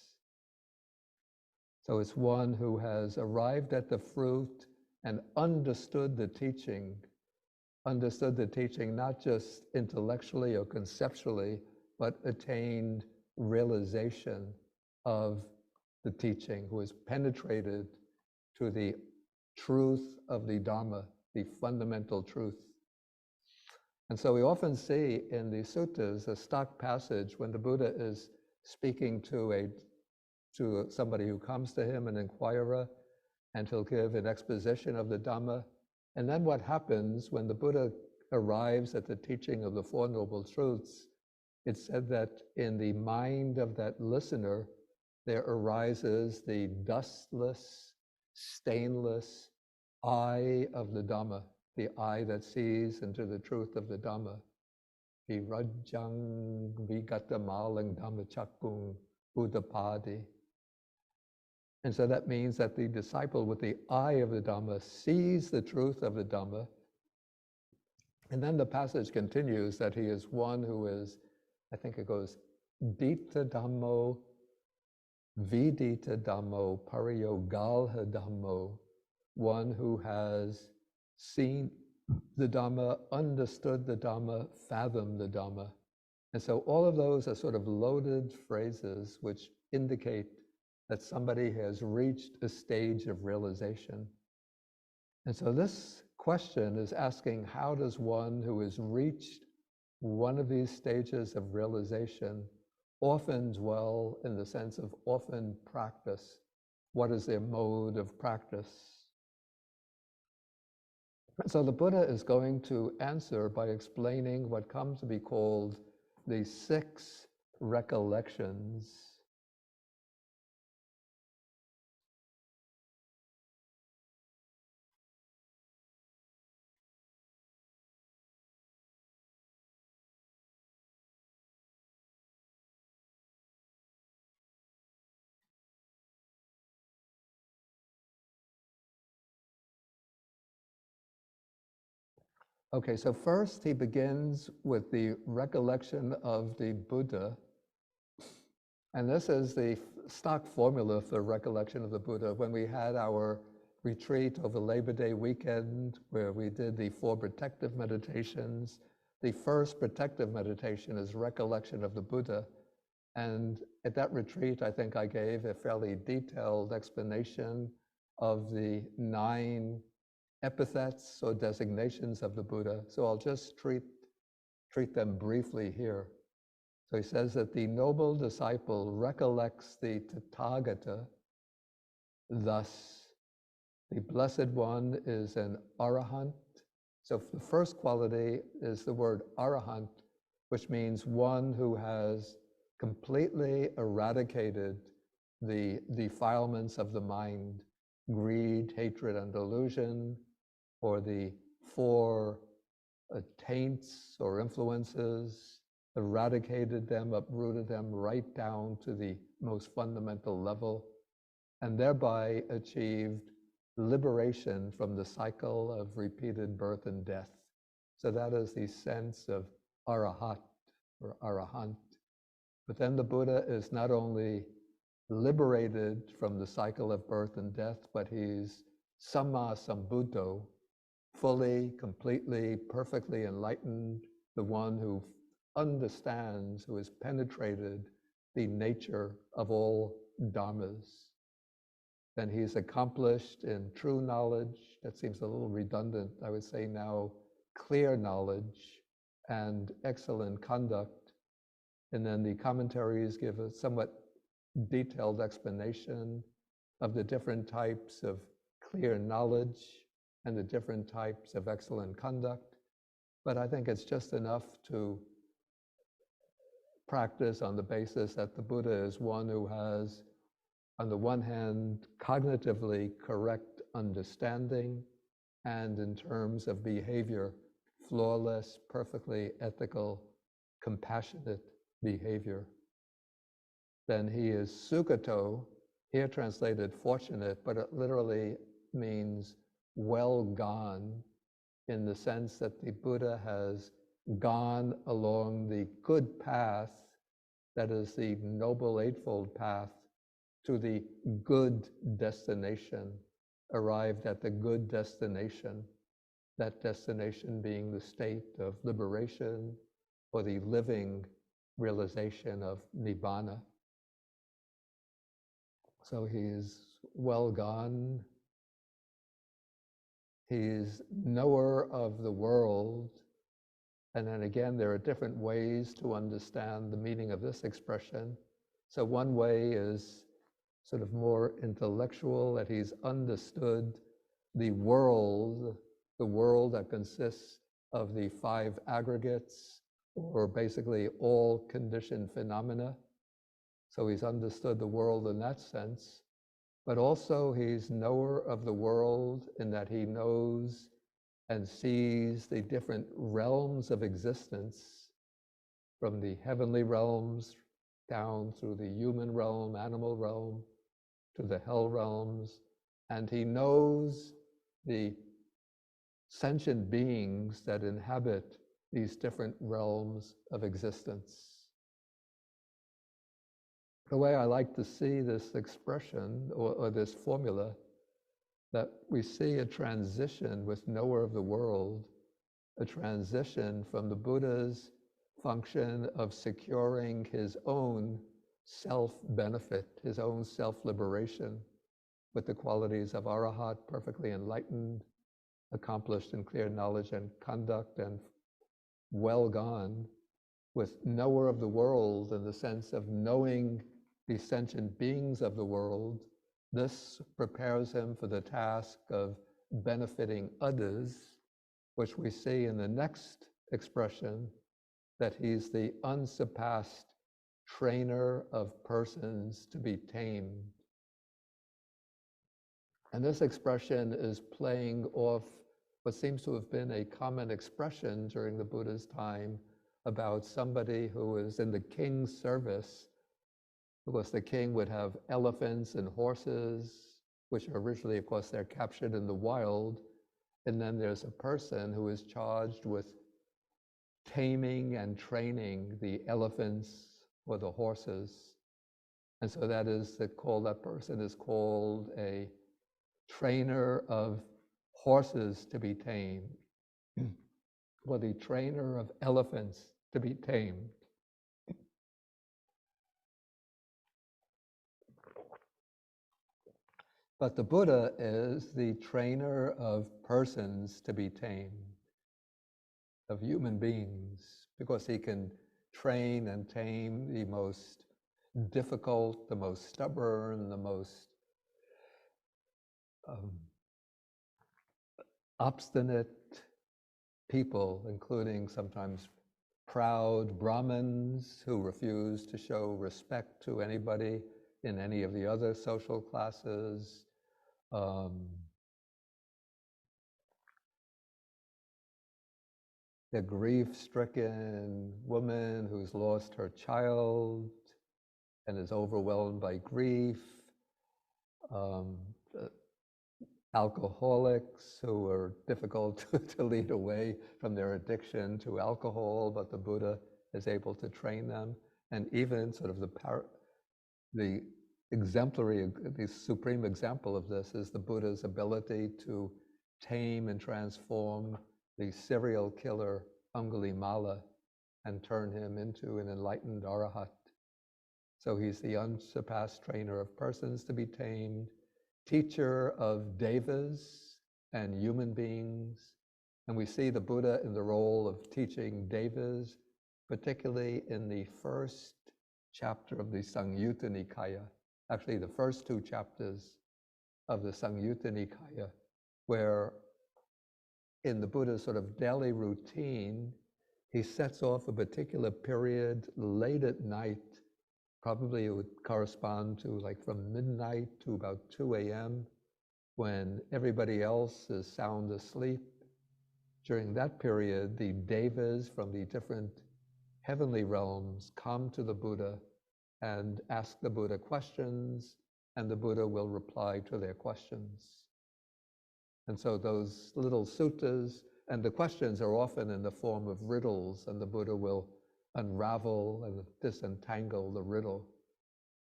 Speaker 4: So it's one who has arrived at the fruit and understood the teaching not just intellectually or conceptually, but attained realization of the teaching, who has penetrated to the truth of the Dharma, the fundamental truth. And so we often see in the suttas a stock passage when the Buddha is speaking to somebody who comes to him, an inquirer, and he'll give an exposition of the Dhamma. And then what happens when the Buddha arrives at the teaching of the Four Noble Truths? It's said that in the mind of that listener, there arises the dustless, stainless eye of the Dhamma, the eye that sees into the truth of the Dhamma. Virajang vigatamalang dhammachakung buddhapadi. And so that means that the disciple with the eye of the Dhamma sees the truth of the Dhamma. And then the passage continues that he is one who is, I think it goes, Dita Dhammo, Vidita Dhammo, Pariyogalha Dhammo, one who has seen the Dhamma, understood the Dhamma, fathomed the Dhamma. And so all of those are sort of loaded phrases which indicate that somebody has reached a stage of realization. And so this question is asking, how does one who has reached one of these stages of realization often dwell, in the sense of often practice? What is their mode of practice? So the Buddha is going to answer by explaining what comes to be called the 6 recollections. Okay, so first he begins with the recollection of the Buddha. And this is the stock formula for recollection of the Buddha. When we had our retreat over Labor Day weekend, where we did the 4 protective meditations, the first protective meditation is recollection of the Buddha. And at that retreat, I think I gave a fairly detailed explanation of the 9 epithets or designations of the Buddha. So I'll just treat them briefly here. So he says that the noble disciple recollects the Tathagata. Thus, the Blessed One is an Arahant. So the first quality is the word Arahant, which means one who has completely eradicated the defilements of the mind, greed, hatred, and delusion, or the 4 taints or influences, eradicated them, uprooted them right down to the most fundamental level, and thereby achieved liberation from the cycle of repeated birth and death. So that is the sense of Arahat or Arahant. But then the Buddha is not only liberated from the cycle of birth and death, but he's Samma Sambuddho, fully, completely, perfectly enlightened, the one who understands, who has penetrated the nature of all dharmas, then he's accomplished in true knowledge. That seems a little redundant. I would say now clear knowledge and excellent conduct. And then the commentaries give a somewhat detailed explanation of the different types of clear knowledge and the different types of excellent conduct. But I think it's just enough to practice on the basis that the Buddha is one who has, on the one hand, cognitively correct understanding, and in terms of behavior, flawless, perfectly ethical, compassionate behavior. Then he is Sukhato, here translated fortunate, but it literally means well gone, in the sense that the Buddha has gone along the good path, that is the Noble Eightfold Path, to the good destination, arrived at the good destination, that destination being the state of liberation or the living realization of Nibbana. So he is well gone. He's knower of the world. And then again, there are different ways to understand the meaning of this expression. So one way is sort of more intellectual, that he's understood the world that consists of the five aggregates, or basically all conditioned phenomena. So he's understood the world in that sense. But also he's knower of the world in that he knows and sees the different realms of existence, from the heavenly realms down through the human realm, animal realm, to the hell realms. And he knows the sentient beings that inhabit these different realms of existence. The way I like to see this expression or this formula, that we see a transition with knower of the world, a transition from the Buddha's function of securing his own self-benefit, his own self-liberation, with the qualities of arahat, perfectly enlightened, accomplished in clear knowledge and conduct, and well gone, with knower of the world in the sense of knowing the sentient beings of the world. This prepares him for the task of benefiting others, which we see in the next expression, that he's the unsurpassed trainer of persons to be tamed. And this expression is playing off what seems to have been a common expression during the Buddha's time about somebody who is in the king's service, because the king would have elephants and horses, which originally, of course, they're captured in the wild. And then there's a person who is charged with taming and training the elephants or the horses. And so that person is called a trainer of horses to be tamed, or the trainer of elephants to be tamed. But the Buddha is the trainer of persons to be tamed, of human beings, because he can train and tame the most difficult, the most stubborn, the most obstinate people, including sometimes proud Brahmins who refuse to show respect to anybody in any of the other social classes. The grief-stricken woman who's lost her child and is overwhelmed by grief. Alcoholics who are difficult to lead away from their addiction to alcohol, but the Buddha is able to train them. And even sort of the exemplary, the supreme example of this is the Buddha's ability to tame and transform the serial killer Angulimala and turn him into an enlightened arahat. So he's the unsurpassed trainer of persons to be tamed, teacher of devas and human beings. And we see the Buddha in the role of teaching devas, particularly in the first chapter of the Samyutta Nikaya, actually the first two chapters of the Samyutta Nikaya, where in the Buddha's sort of daily routine, he sets off a particular period late at night. Probably it would correspond to like from midnight to about 2 a.m. when everybody else is sound asleep. During that period, the devas from the different heavenly realms come to the Buddha and ask the Buddha questions, and the Buddha will reply to their questions. And so those little suttas, and the questions are often in the form of riddles, and the Buddha will unravel and disentangle the riddle.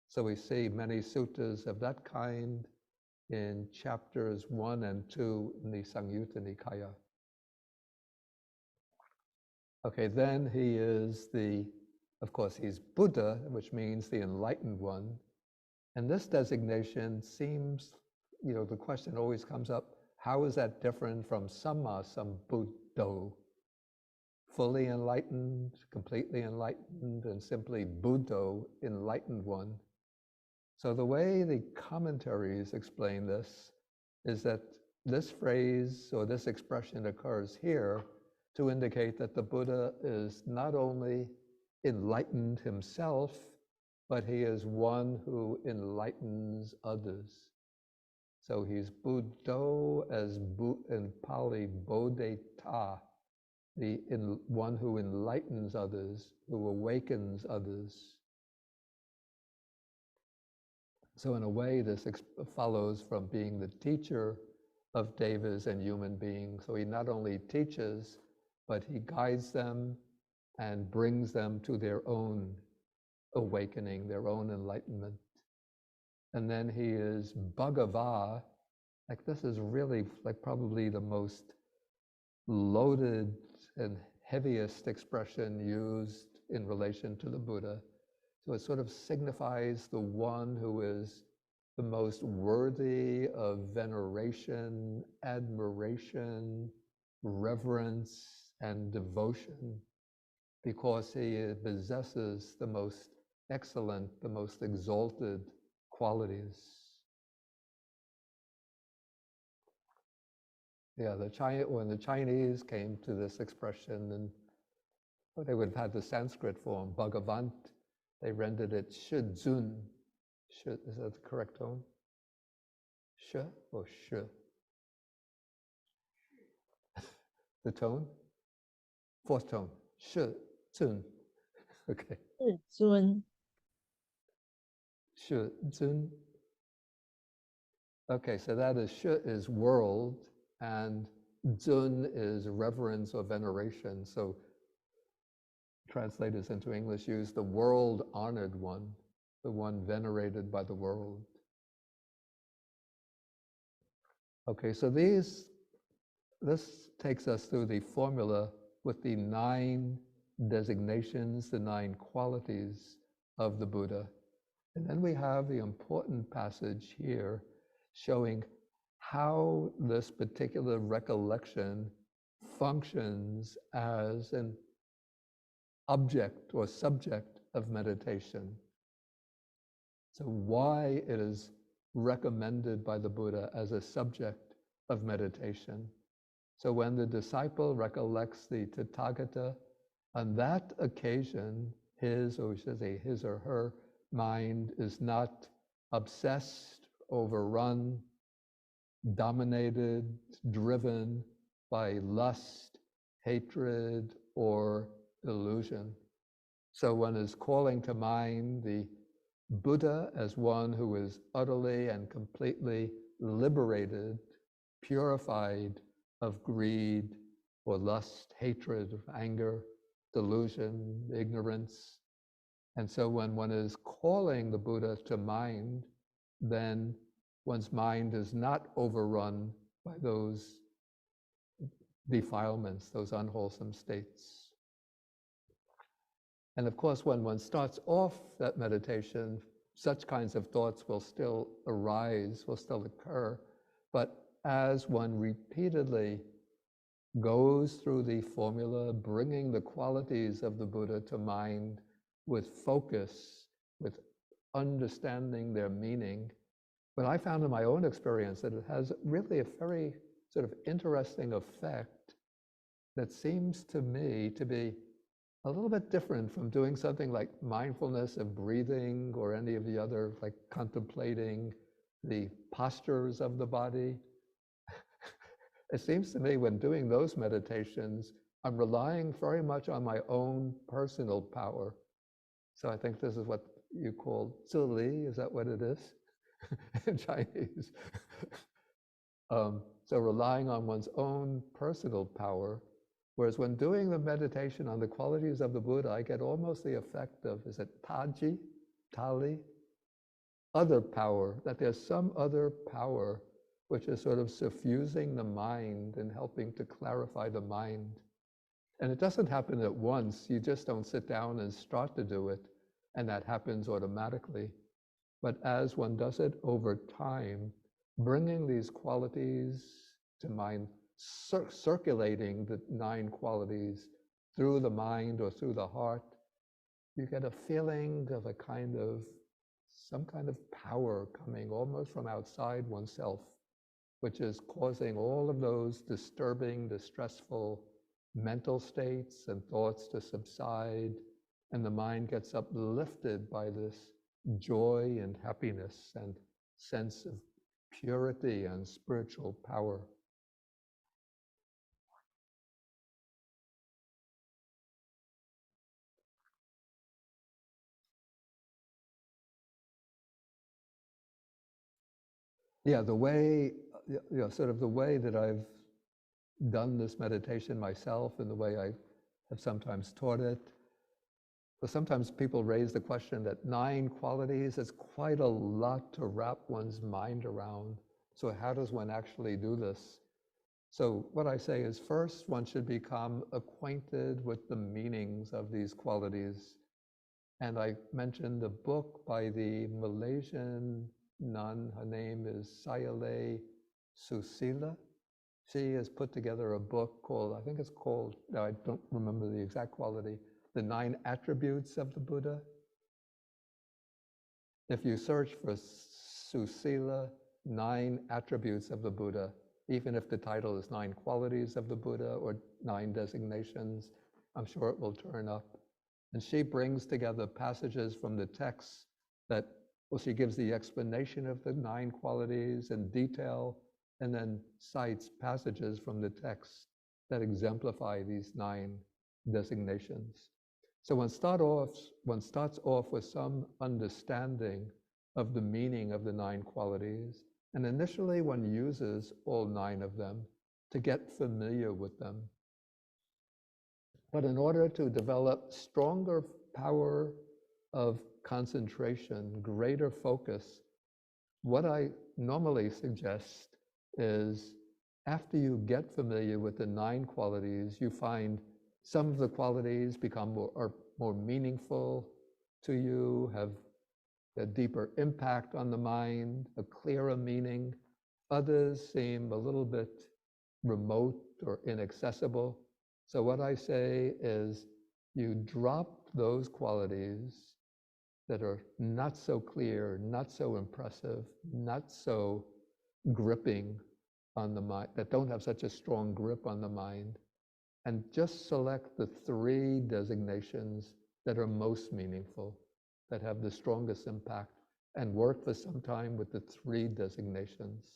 Speaker 4: So we see many suttas of that kind in chapters 1 and 2 in the Samyutta Nikaya. Okay, then he is of course, he's Buddha, which means the enlightened one. And this designation seems, the question always comes up, how is that different from Samma Sambuddho? Fully enlightened, completely enlightened, and simply Buddho, enlightened one. So the way the commentaries explain this is that this phrase or this expression occurs here to indicate that the Buddha is not only enlightened himself, but he is one who enlightens others. So he's Buddho as in Pali, Bodhita, one who enlightens others, who awakens others. So in a way, this follows from being the teacher of devas and human beings. So he not only teaches, but he guides them and brings them to their own awakening, their own enlightenment. And then he is Bhagava. Like this is really like probably the most loaded and heaviest expression used in relation to the Buddha. So it sort of signifies the one who is the most worthy of veneration, admiration, reverence, and devotion, because he possesses the most excellent, the most exalted qualities. Yeah, when the Chinese came to this expression, and they would have had the Sanskrit form, Bhagavant, they rendered it Shizun. Is that the correct tone? Sh or sh? The tone? Fourth tone. Sh, zun. Okay.
Speaker 5: Zun.
Speaker 4: Sh, zun. Okay, so that is sh is world, and zun is reverence or veneration. So translators into English use the world-honored one, the one venerated by the world. Okay, so this takes us through the formula with the 9 designations, the 9 qualities of the Buddha. And then we have the important passage here showing how this particular recollection functions as an object or subject of meditation. So why it is recommended by the Buddha as a subject of meditation. So when the disciple recollects the Tathagata, on that occasion, his or her mind is not obsessed, overrun, dominated, driven by lust, hatred, or illusion. So one is calling to mind the Buddha as one who is utterly and completely liberated, purified of greed or lust, hatred, anger, delusion, ignorance. And so when one is calling the Buddha to mind, then one's mind is not overrun by those defilements, those unwholesome states. And of course, when one starts off that meditation, such kinds of thoughts will still arise, will still occur. But as one repeatedly goes through the formula, bringing the qualities of the Buddha to mind with focus, with understanding their meaning, what I found in my own experience that it has really a very sort of interesting effect that seems to me to be a little bit different from doing something like mindfulness of breathing or any of the other, like contemplating the postures of the body. It seems to me when doing those meditations, I'm relying very much on my own personal power. So I think this is what you call zili, is that what it is in Chinese? So relying on one's own personal power. Whereas when doing the meditation on the qualities of the Buddha, I get almost the effect of, is it taji, tali? Other power, that there's some other power which is sort of suffusing the mind and helping to clarify the mind. And it doesn't happen at once. You just don't sit down and start to do it, and that happens automatically. But as one does it over time, bringing these qualities to mind, circulating the 9 qualities through the mind or through the heart, you get a feeling of some kind of power coming almost from outside oneself, which is causing all of those disturbing, distressful mental states and thoughts to subside, and the mind gets uplifted by this joy and happiness and sense of purity and spiritual power. Yeah, the way, sort of the way that I've done this meditation myself and the way I have sometimes taught it. But sometimes people raise the question that 9 qualities is quite a lot to wrap one's mind around. So how does one actually do this? So what I say is first one should become acquainted with the meanings of these qualities. And I mentioned a book by the Malaysian nun. Her name is Sayalay Susila. She has put together a book called, I think it's called, I don't remember the exact quality, The 9 Attributes of the Buddha. If you search for Susila, 9 Attributes of the Buddha, even if the title is 9 Qualities of the Buddha or 9 Designations, I'm sure it will turn up. And she brings together passages from the text that, well, she gives the explanation of the 9 qualities in detail, and then cites passages from the text that exemplify these 9 designations. So one starts off with some understanding of the meaning of the 9 qualities, and initially one uses all 9 of them to get familiar with them. But in order to develop stronger power of concentration, greater focus, what I normally suggest is after you get familiar with the 9 qualities, you find some of the qualities are more meaningful to you, have a deeper impact on the mind, a clearer meaning. Others seem a little bit remote or inaccessible. So what I say is you drop those qualities that are not so clear, not so impressive, not so gripping on the mind, that don't have such a strong grip on the mind, and just select the 3 designations that are most meaningful, that have the strongest impact, and work for some time with the 3 designations.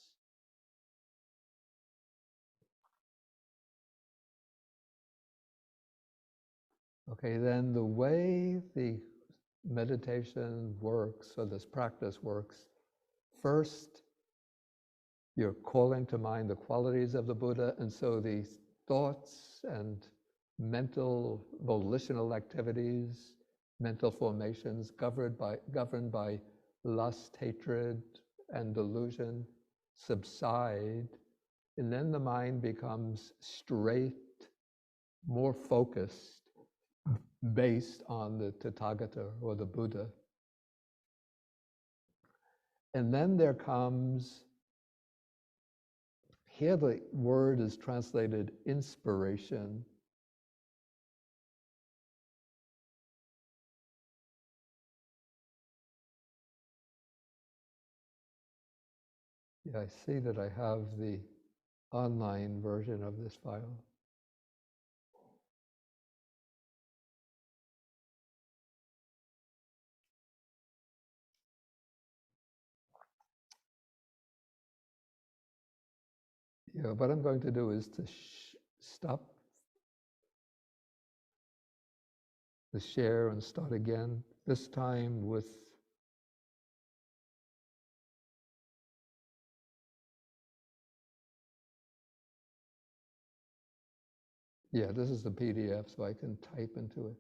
Speaker 4: Okay, then the way the meditation works, or this practice works, first, you're calling to mind the qualities of the Buddha, and so the thoughts and mental volitional activities, mental formations governed by lust, hatred, and delusion subside, and then the mind becomes straight, more focused, based on the Tathagata or the Buddha. And then there comes, here the word is translated inspiration. Yeah, I see that I have the online version of this file. Yeah, what I'm going to do is to stop the share and start again, this time with yeah, this is the PDF, so I can type into it.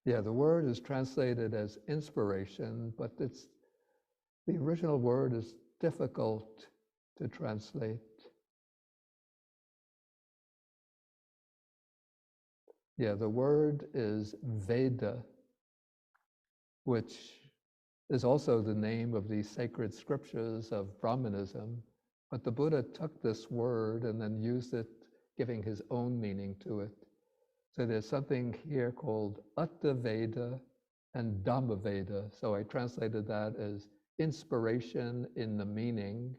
Speaker 4: Yeah, the word is translated as inspiration, but the original word is difficult to translate. Yeah, the word is Veda, which is also the name of the sacred scriptures of Brahmanism. But the Buddha took this word and then used it, giving his own meaning to it. So there's something here called Atta Veda and Dhamma Veda. So I translated that as inspiration in the meaning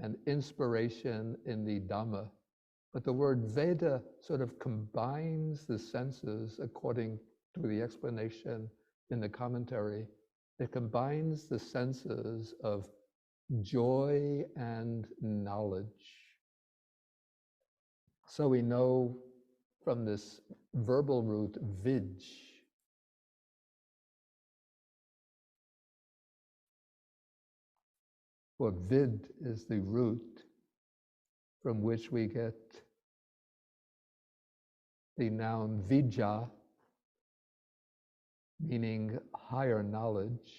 Speaker 4: and inspiration in the Dhamma. But the word Veda sort of combines the senses according to the explanation in the commentary. It combines the senses of joy and knowledge. So we know from this verbal root, vij, or vid is the root from which we get the noun vijja, meaning higher knowledge.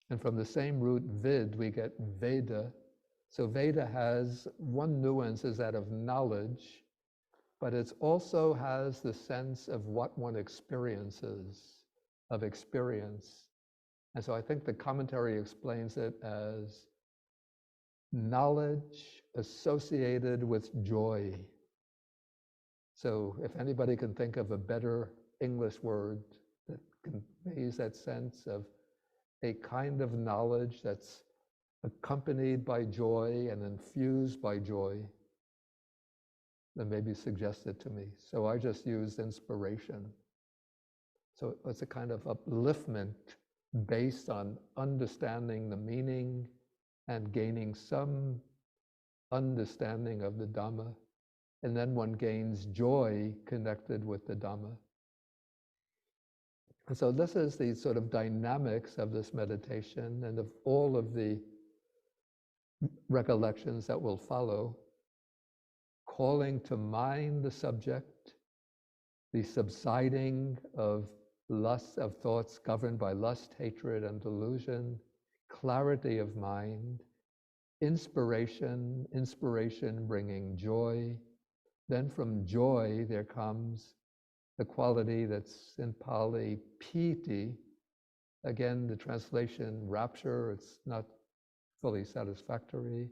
Speaker 4: And from the same root, vid, we get Veda. So Veda has one nuance is that of knowledge, but it also has the sense of what one experiences, of experience. And so I think the commentary explains it as knowledge associated with joy. So if anybody can think of a better English word that conveys that sense of a kind of knowledge that's accompanied by joy and infused by joy, then maybe suggest it to me. So I just used inspiration. So it's a kind of upliftment based on understanding the meaning and gaining some understanding of the Dhamma. And then one gains joy connected with the Dhamma. And so this is the sort of dynamics of this meditation and of all of the recollections that will follow, calling to mind the subject, the subsiding of lust, of thoughts governed by lust, hatred, and delusion, clarity of mind, inspiration bringing joy. Then from joy there comes the quality that's in Pali, piti. Again, the translation rapture, it's not fully satisfactory.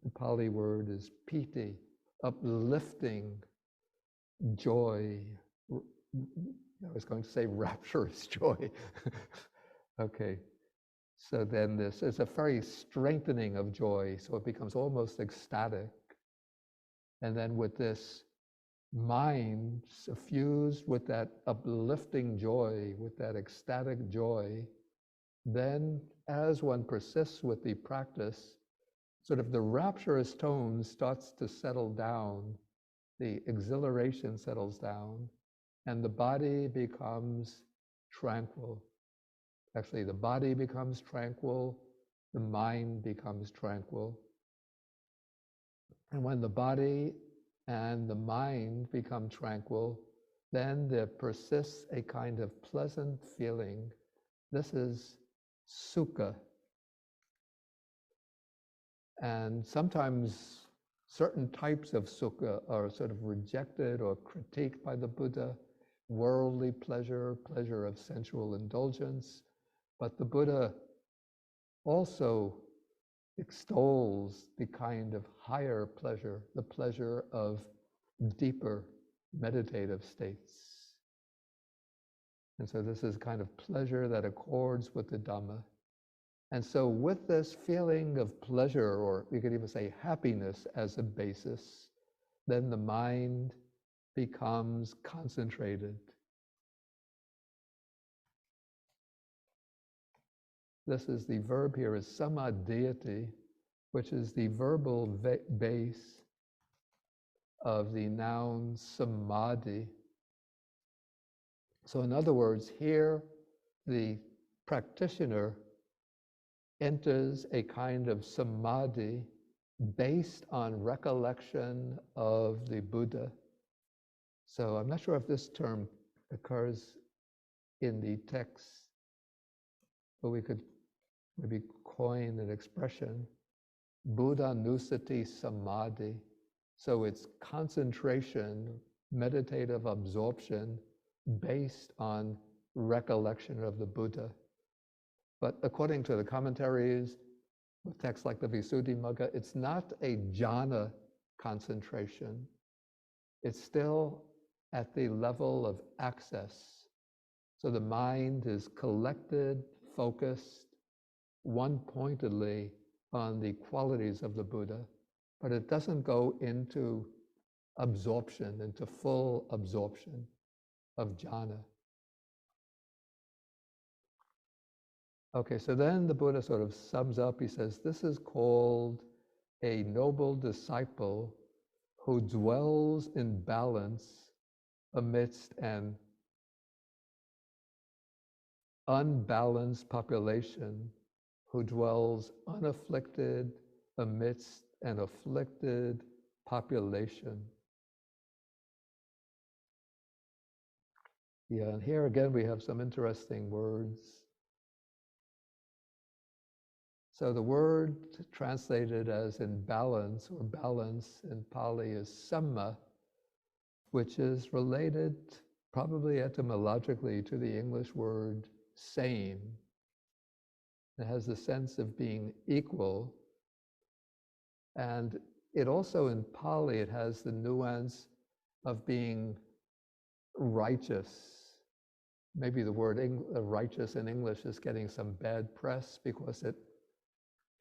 Speaker 4: The Pali word is piti, uplifting joy. I was going to say rapturous joy. Okay, so then this is a very strengthening of joy, so it becomes almost ecstatic. And then with this mind suffused with that uplifting joy, with that ecstatic joy, then as one persists with the practice, sort of the rapturous tone starts to settle down, the exhilaration settles down, and the body becomes tranquil. Actually, the body becomes tranquil, the mind becomes tranquil. And when the body and the mind become tranquil, then there persists a kind of pleasant feeling. This is sukha. And sometimes certain types of sukha are sort of rejected or critiqued by the Buddha. Worldly pleasure, pleasure of sensual indulgence. But the Buddha also extols the kind of higher pleasure, the pleasure of deeper meditative states. And so this is kind of pleasure that accords with the Dhamma. And so with this feeling of pleasure, or we could even say happiness as a basis, then the mind becomes concentrated. This is the verb here is samadhyati, which is the verbal base of the noun samadhi. So in other words, here the practitioner enters a kind of samadhi based on recollection of the Buddha. So I'm not sure if this term occurs in the text, but we could maybe coin an expression, Buddha nusati samadhi. So it's concentration, meditative absorption based on recollection of the Buddha. But according to the commentaries, with texts like the Visuddhimagga, it's not a jhana concentration. It's still at the level of access. So the mind is collected, focused, one-pointedly on the qualities of the Buddha, but it doesn't go into absorption, into full absorption of jhana. Okay, so then the Buddha sort of sums up. He says, this is called a noble disciple who dwells in balance amidst an unbalanced population, who dwells unafflicted amidst an afflicted population. Yeah, and here again we have some interesting words. So the word translated as in balance or balance in Pali is samma, which is related probably etymologically to the English word same. It has the sense of being equal. And it also in Pali, it has the nuance of being righteous. Maybe the word righteous in English is getting some bad press because it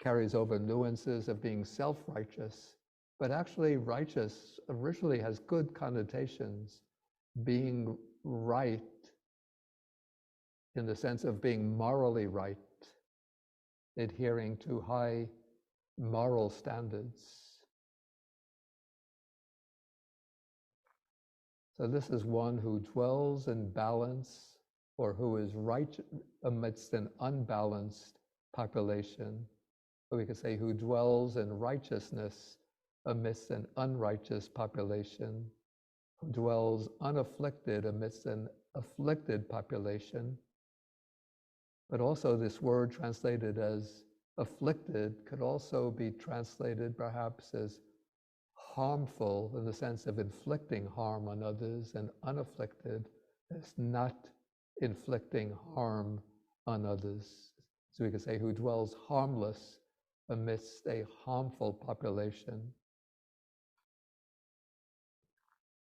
Speaker 4: carries over nuances of being self-righteous. But actually righteous originally has good connotations, being right in the sense of being morally right, adhering to high moral standards. So this is one who dwells in balance, or who is right amidst an unbalanced population. Or we could say who dwells in righteousness amidst an unrighteous population, who dwells unafflicted amidst an afflicted population. But also this word translated as afflicted could also be translated perhaps as harmful in the sense of inflicting harm on others, and unafflicted as not inflicting harm on others. So we could say who dwells harmless amidst a harmful population.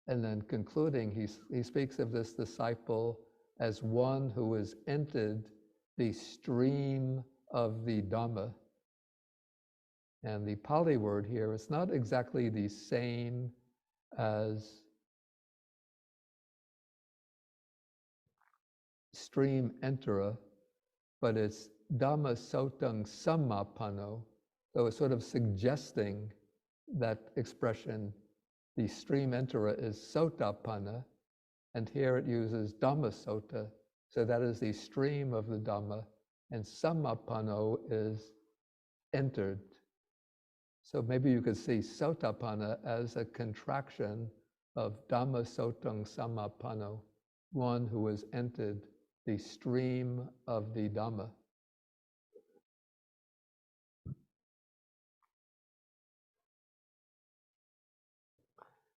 Speaker 4: And then concluding, he speaks of this disciple as one who has entered the stream of the Dhamma. And the Pali word here is not exactly the same as stream enterer, but it's Dhamma sotang samapano. So it's sort of suggesting that expression, the stream enterer is sotapanna, and here it uses Dhamma sota. So that is the stream of the Dhamma, and samapano is entered. So maybe you could see Sotapanna as a contraction of Dhamma Sotang Samapano, one who has entered the stream of the Dhamma.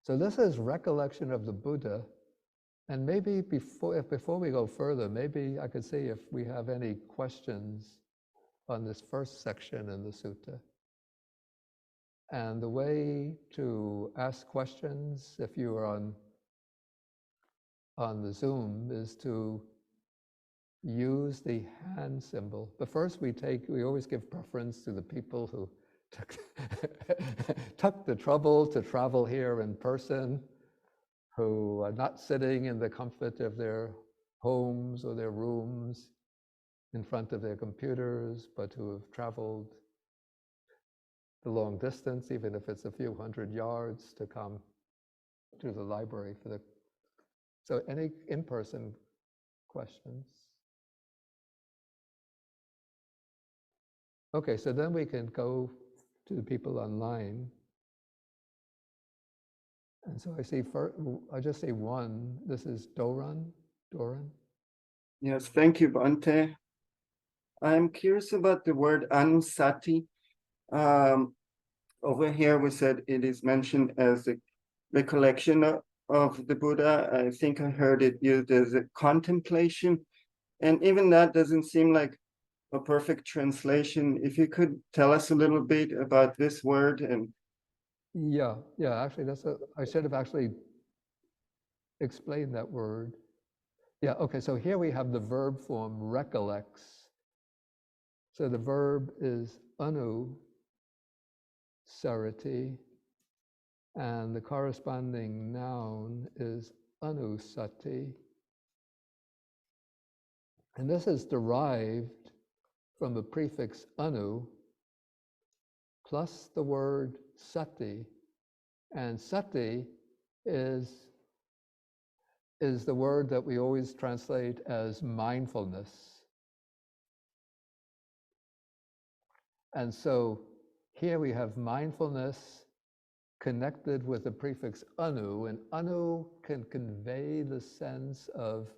Speaker 4: So this is recollection of the Buddha. And maybe before we go further, maybe I could see if we have any questions on this first section in the sutta. And the way to ask questions, if you are on the Zoom, is to use the hand symbol. But first we always give preference to the people who took the trouble to travel here in person, who are not sitting in the comfort of their homes or their rooms in front of their computers, but who have traveled the long distance, even if it's a few hundred yards, to come to the library for the... So any in-person questions? Okay, so then we can go to the people online. And so I just see one. This is Doran. Doran?
Speaker 5: Yes, thank you, Bhante. I'm curious about the word anusati. Over here, we said it is mentioned as a recollection of the Buddha. I think I heard it used as a contemplation. And even that doesn't seem like a perfect translation. If you could tell us a little bit about this word and...
Speaker 4: Yeah, actually I should have actually explained that word. Yeah, okay, so here we have the verb form recollects. So the verb is anu sarati, and the corresponding noun is anusati. And this is derived from the prefix anu plus the word sati. And sati is the word that we always translate as mindfulness. And so here we have mindfulness connected with the prefix anu, and anu can convey the sense of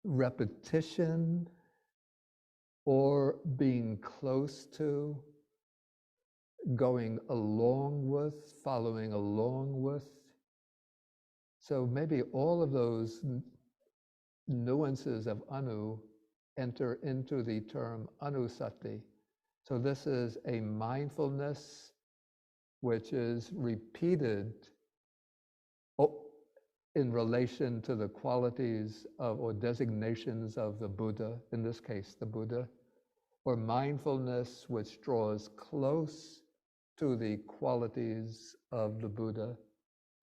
Speaker 4: repetition or being close to, going along with, following along with. So maybe all of those nuances of anu enter into the term anusati. So this is a mindfulness which is repeated in relation to the qualities of or designations of the Buddha, in this case the Buddha, or mindfulness which draws close to the qualities of the Buddha,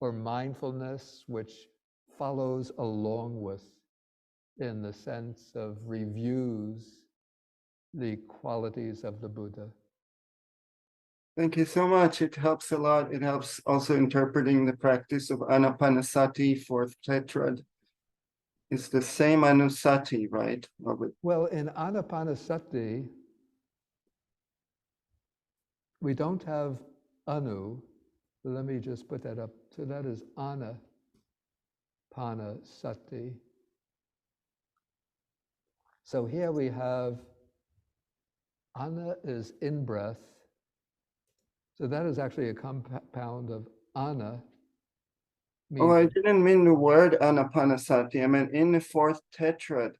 Speaker 4: or mindfulness which follows along with, in the sense of reviews the qualities of the Buddha.
Speaker 5: Thank you so much. It helps a lot. It helps also interpreting the practice of anapanasati, fourth tetrad. It's the same anusati, right, Robert?
Speaker 4: Well, in anapanasati, we don't have anu. Let me just put that up. So that is anapanasati. So here we have ana is in breath. So that is actually a compound of ana.
Speaker 5: Oh, I didn't mean the word anapanasati. I meant in the fourth tetrad,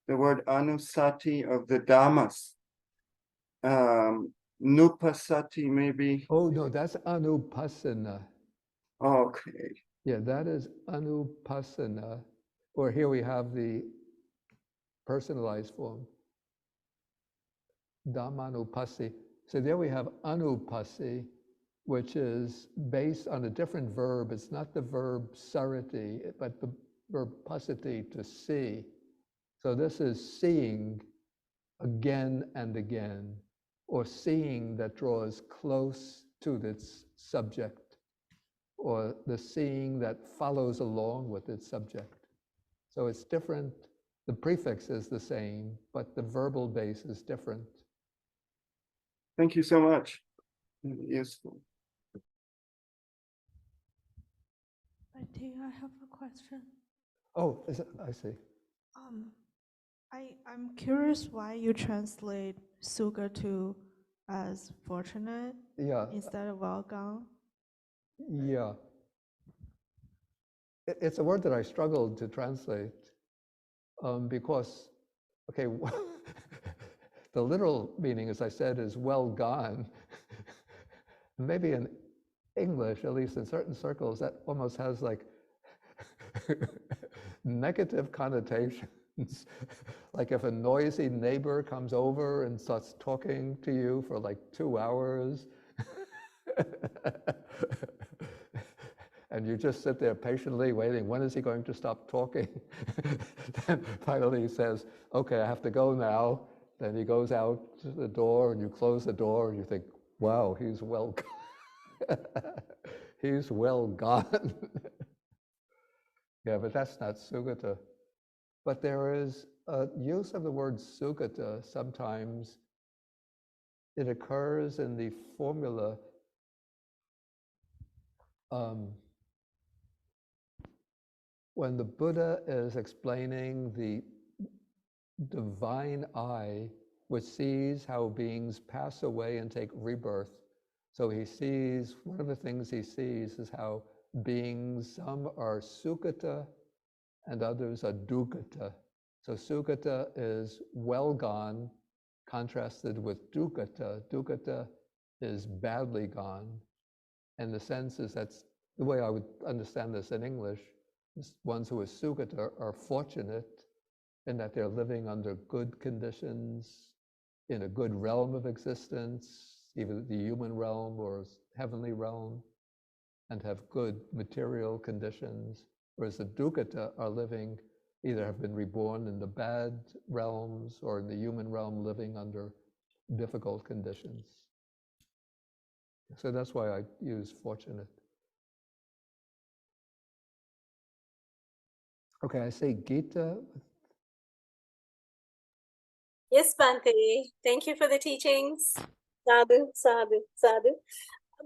Speaker 5: the word anusati of the Dhammas. Nupasati maybe.
Speaker 4: Oh no, that's anupassana.
Speaker 5: Okay.
Speaker 4: Yeah, that is anupassana. Or here we have the personalized form. Dhammanupassi. So there we have anupassi, which is based on a different verb. It's not the verb sarati, but the verb passati, to see. So this is seeing again and again, or seeing that draws close to its subject, or the seeing that follows along with its subject. So it's different The prefix is the same, but the verbal base is different.
Speaker 5: Thank you so much. Useful.
Speaker 7: Bante, I have a question.
Speaker 4: Oh, is it? I see.
Speaker 7: I'm curious why you translate Sugata as fortunate
Speaker 4: Yeah,
Speaker 7: instead of well gone.
Speaker 4: yeah. It's a word that I struggled to translate because, okay, the literal meaning, as I said, is well gone. Maybe in English, at least in certain circles, that almost has like negative connotations. Like if a noisy neighbor comes over and starts talking to you for like 2 hours, and you just sit there patiently waiting, when is he going to stop talking? Then finally he says, okay, I have to go now. Then he goes out to the door and you close the door and you think, wow, he's well gone. He's well gone. Yeah, but that's not Sugata. But there is a use of the word Sugata sometimes. It occurs in the formula when the Buddha is explaining the divine eye, which sees how beings pass away and take rebirth. So he sees, one of the things he sees is how beings, some are Sukata and others are Dukata. So Sukata is well gone, contrasted with Dukata. Dukata is badly gone. And the sense is that's the way I would understand this in English. Ones who are Sukata are fortunate in that they're living under good conditions, in a good realm of existence, either the human realm or heavenly realm, and have good material conditions. Whereas the Dukata are living, either have been reborn in the bad realms or in the human realm living under difficult conditions. So that's why I use fortunate. Okay, I say Gita.
Speaker 6: Yes, Bante. Thank you for the teachings. Sadhu, sadhu, sadhu.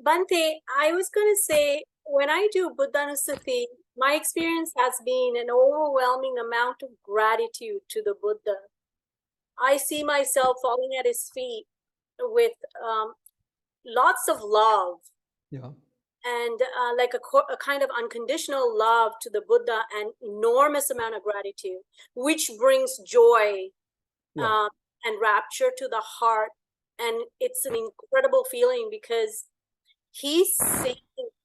Speaker 6: Bante, I was going to say, when I do Buddhanussati, my experience has been an overwhelming amount of gratitude to the Buddha. I see myself falling at his feet with lots of love.
Speaker 4: Yeah.
Speaker 6: And like a kind of unconditional love to the Buddha and enormous amount of gratitude, which brings joy and rapture to the heart. And it's an incredible feeling because he's saving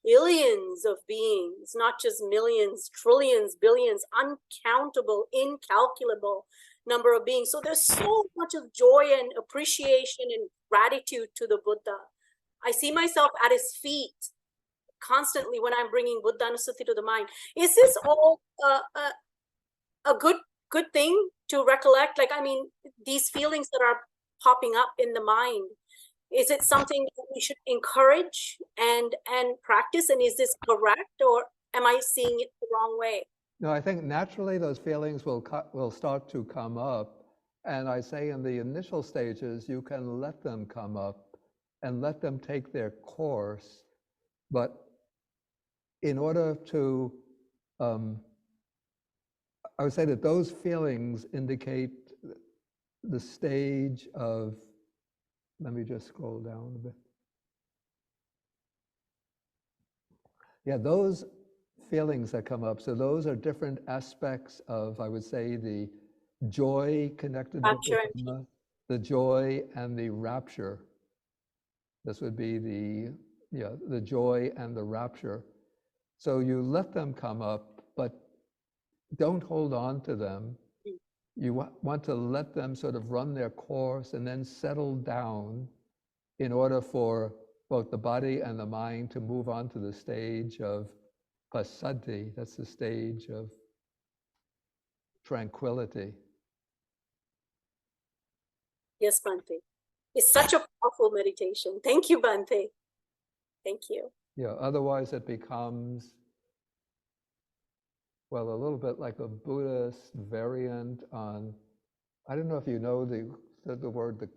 Speaker 6: billions of beings, not just millions, trillions, billions, uncountable, incalculable number of beings. So there's so much of joy and appreciation and gratitude to the Buddha. I see myself at his feet constantly when I'm bringing Buddhanussati to the mind. Is this all a good thing to recollect? Like, I mean, these feelings that are popping up in the mind, is it something that we should encourage and practice? And is this correct, or am I seeing it the wrong way?
Speaker 4: No, I think naturally those feelings will start to come up. And I say in the initial stages, you can let them come up and let them take their course. But in order to, I would say that those feelings indicate the stage of, let me just scroll down a bit. Yeah, those feelings that come up, so those are different aspects of, I would say, the joy connected
Speaker 6: Rapture
Speaker 4: with the Dhamma, the joy and the rapture. This would be the joy and the rapture. So you let them come up, but don't hold on to them. You want to let them sort of run their course and then settle down in order for both the body and the mind to move on to the stage of passaddhi. That's the stage of tranquility.
Speaker 6: Yes, Bante. It's such a powerful meditation. Thank you, Bante. Thank you.
Speaker 4: Yeah, otherwise it becomes, well, a little bit like a Buddhist variant on, I don't know if you know the word,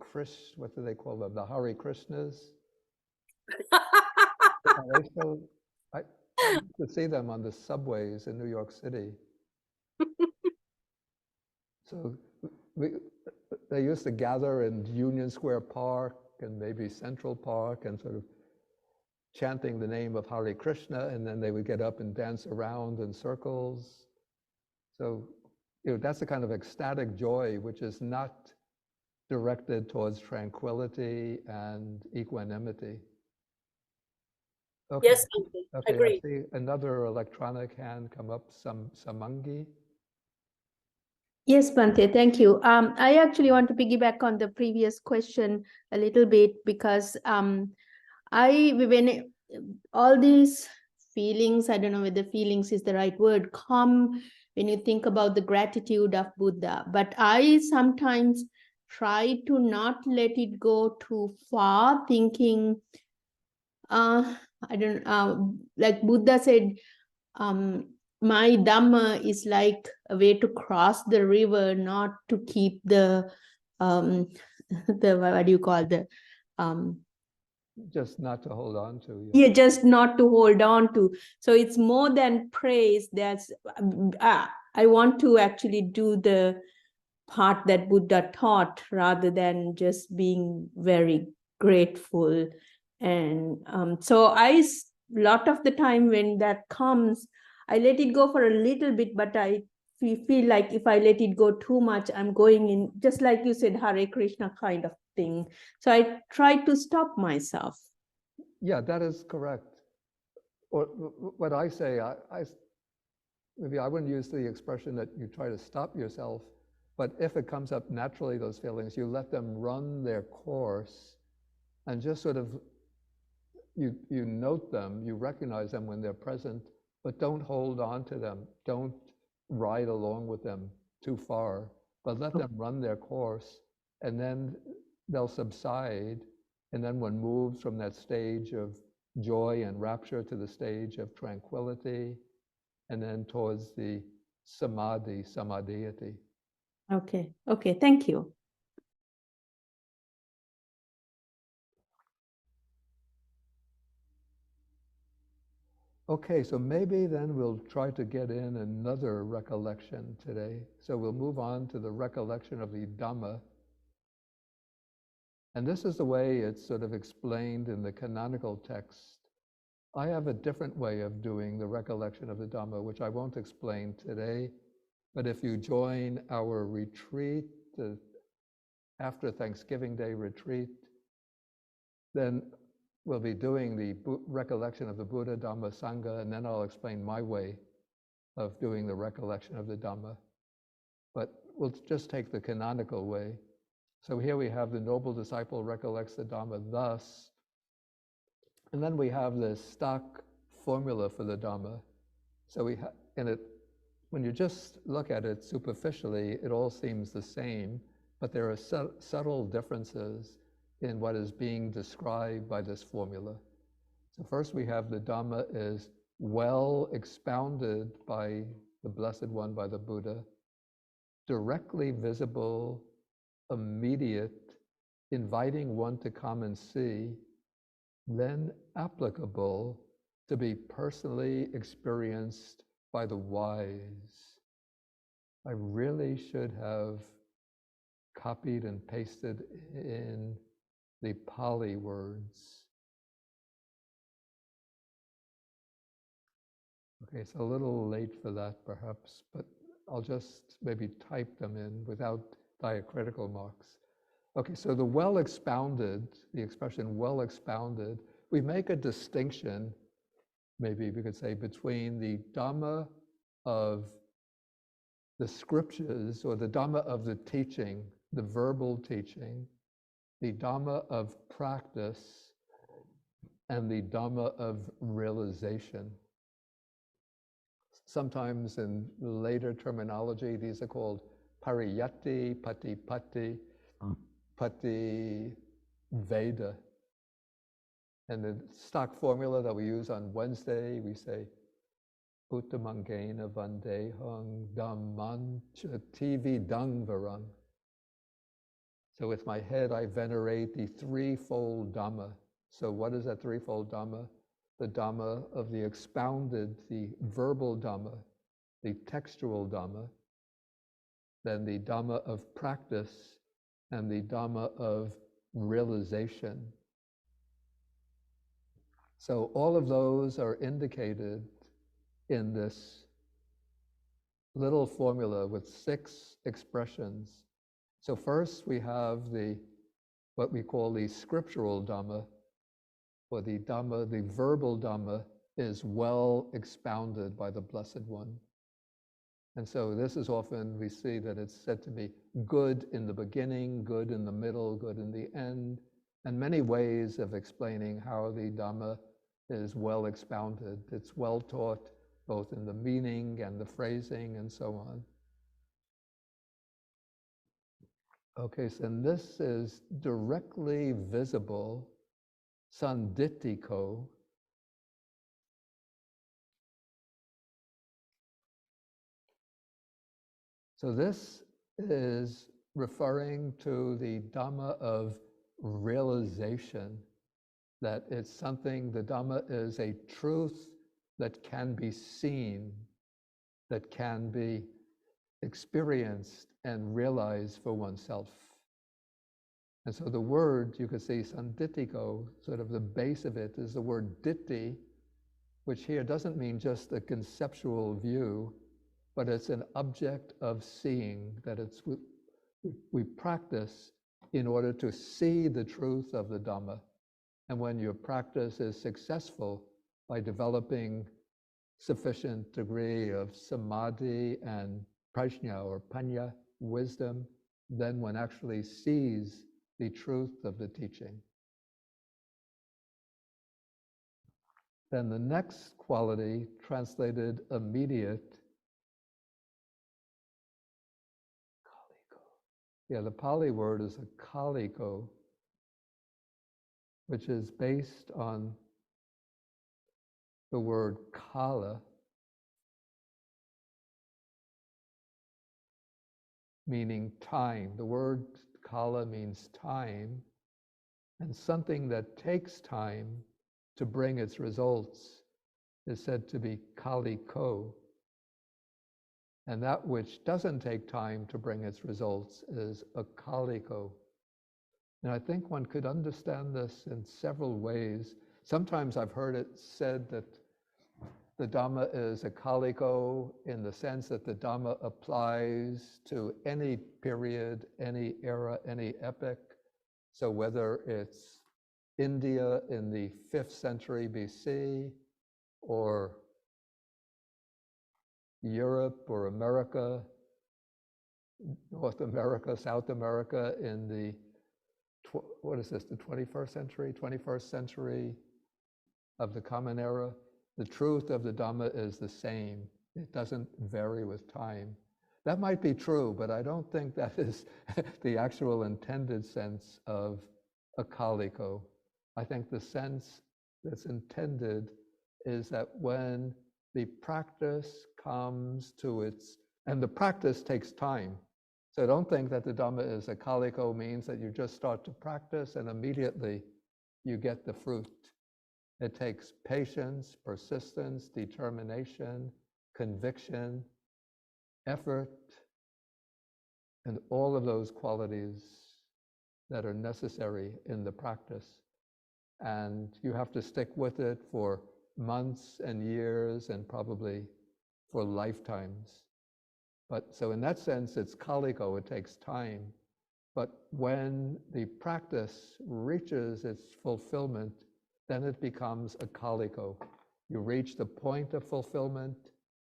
Speaker 4: what do they call them? The Hare Krishnas? They still, I used to see them on the subways in New York City. So they used to gather in Union Square Park and maybe Central Park and sort of chanting the name of Hare Krishna, and then they would get up and dance around in circles. So, that's the kind of ecstatic joy which is not directed towards tranquility and equanimity. Okay.
Speaker 6: Yes,
Speaker 4: Okay,
Speaker 6: agree.
Speaker 4: I see another electronic hand come up, Samangi.
Speaker 8: Yes, Bhante, thank you. I actually want to piggyback on the previous question a little bit because when all these feelings, I don't know whether feelings is the right word, come when you think about the gratitude of Buddha, but I sometimes try to not let it go too far, thinking, like Buddha said, my Dhamma is like a way to cross the river, not to keep the what do you call
Speaker 4: just not to hold on to.
Speaker 8: Yeah, just not to hold on to. So it's more than praise. I want to actually do the part that Buddha taught rather than just being very grateful. And so lot of the time when that comes, I let it go for a little bit, but I feel like if I let it go too much, I'm going in, just like you said, Hare Krishna kind of thing. So I try to stop myself.
Speaker 4: Yeah, that is correct. Or what I say, maybe I wouldn't use the expression that you try to stop yourself, but if it comes up naturally, those feelings, you let them run their course and just sort of, you note them, you recognize them when they're present, but don't hold on to them. Don't ride along with them too far, but let them run their course, and then they'll subside. And then one moves from that stage of joy and rapture to the stage of tranquility, and then towards the samadhiyati.
Speaker 8: Okay, thank you.
Speaker 4: Okay, so maybe then we'll try to get in another recollection today. So we'll move on to the recollection of the Dhamma. And this is the way it's sort of explained in the canonical text. I have a different way of doing the recollection of the Dhamma, which I won't explain today. But if you join our retreat, after Thanksgiving Day retreat, then we'll be doing the recollection of the Buddha, Dhamma, Sangha, and then I'll explain my way of doing the recollection of the Dhamma. But we'll just take the canonical way. So here we have the noble disciple recollects the Dhamma thus, and then we have this stock formula for the Dhamma. So when you just look at it superficially, it all seems the same, but there are subtle differences in what is being described by this formula. So first we have the Dhamma is well expounded by the Blessed One, by the Buddha, directly visible, immediate, inviting one to come and see, then applicable to be personally experienced by the wise. I really should have copied and pasted in the Pali words. Okay, it's a little late for that perhaps, but I'll just maybe type them in without diacritical marks. Okay, so the well expounded, the expression well expounded, we make a distinction, maybe we could say, between the Dhamma of the scriptures, or the Dhamma of the teaching, the verbal teaching, the Dhamma of practice, and the Dhamma of realization. Sometimes in later terminology, these are called pariyatti, patipatti, pati veda. And the stock formula that we use on Wednesday, we say Uttamangena Vandehang Dhammancha TV Dangvarang. So with my head, I venerate the threefold Dhamma. So what is that threefold Dhamma? The Dhamma of the expounded, the verbal Dhamma, the textual Dhamma, then the Dhamma of practice, and the Dhamma of realization. So all of those are indicated in this little formula with 6 expressions. So first we have what we call the scriptural Dhamma, or the Dhamma, the verbal Dhamma is well expounded by the Blessed One. And so this is often, we see that it's said to be good in the beginning, good in the middle, good in the end, and many ways of explaining how the Dhamma is well expounded. It's well taught both in the meaning and the phrasing and so on. Okay, so this is directly visible, sanditiko. So this is referring to the Dhamma of realization, that it's something, the Dhamma is a truth that can be seen, that can be experienced and realized for oneself. And so the word, you could say sanditiko, sort of the base of it is the word ditti, which here doesn't mean just a conceptual view, but it's an object of seeing, that it's we practice in order to see the truth of the Dhamma. And when your practice is successful by developing sufficient degree of samadhi and prajna or panya, wisdom, then one actually sees the truth of the teaching. Then the next quality, translated immediate, yeah, the Pali word is a kaliko, which is based on the word kala, meaning time. The word kala means time, and something that takes time to bring its results is said to be kaliko. And that which doesn't take time to bring its results is akaliko. And I think one could understand this in several ways. Sometimes I've heard it said that the Dhamma is akaliko in the sense that the Dhamma applies to any period, any era, any epoch. So whether it's India in the 5th century BC, or Europe or America, North America, South America in the, the 21st century of the Common Era, the truth of the Dhamma is the same. It doesn't vary with time. That might be true, but I don't think that is the actual intended sense of akaliko. I think the sense that's intended is that when the practice comes to its, and the practice takes time. So don't think that the Dhamma is akaliko means that you just start to practice and immediately you get the fruit. It takes patience, persistence, determination, conviction, effort, and all of those qualities that are necessary in the practice. And you have to stick with it for months and years and probably for lifetimes. But so in that sense, it's kaliko, it takes time. But when the practice reaches its fulfillment, then it becomes a kaliko. You reach the point of fulfillment,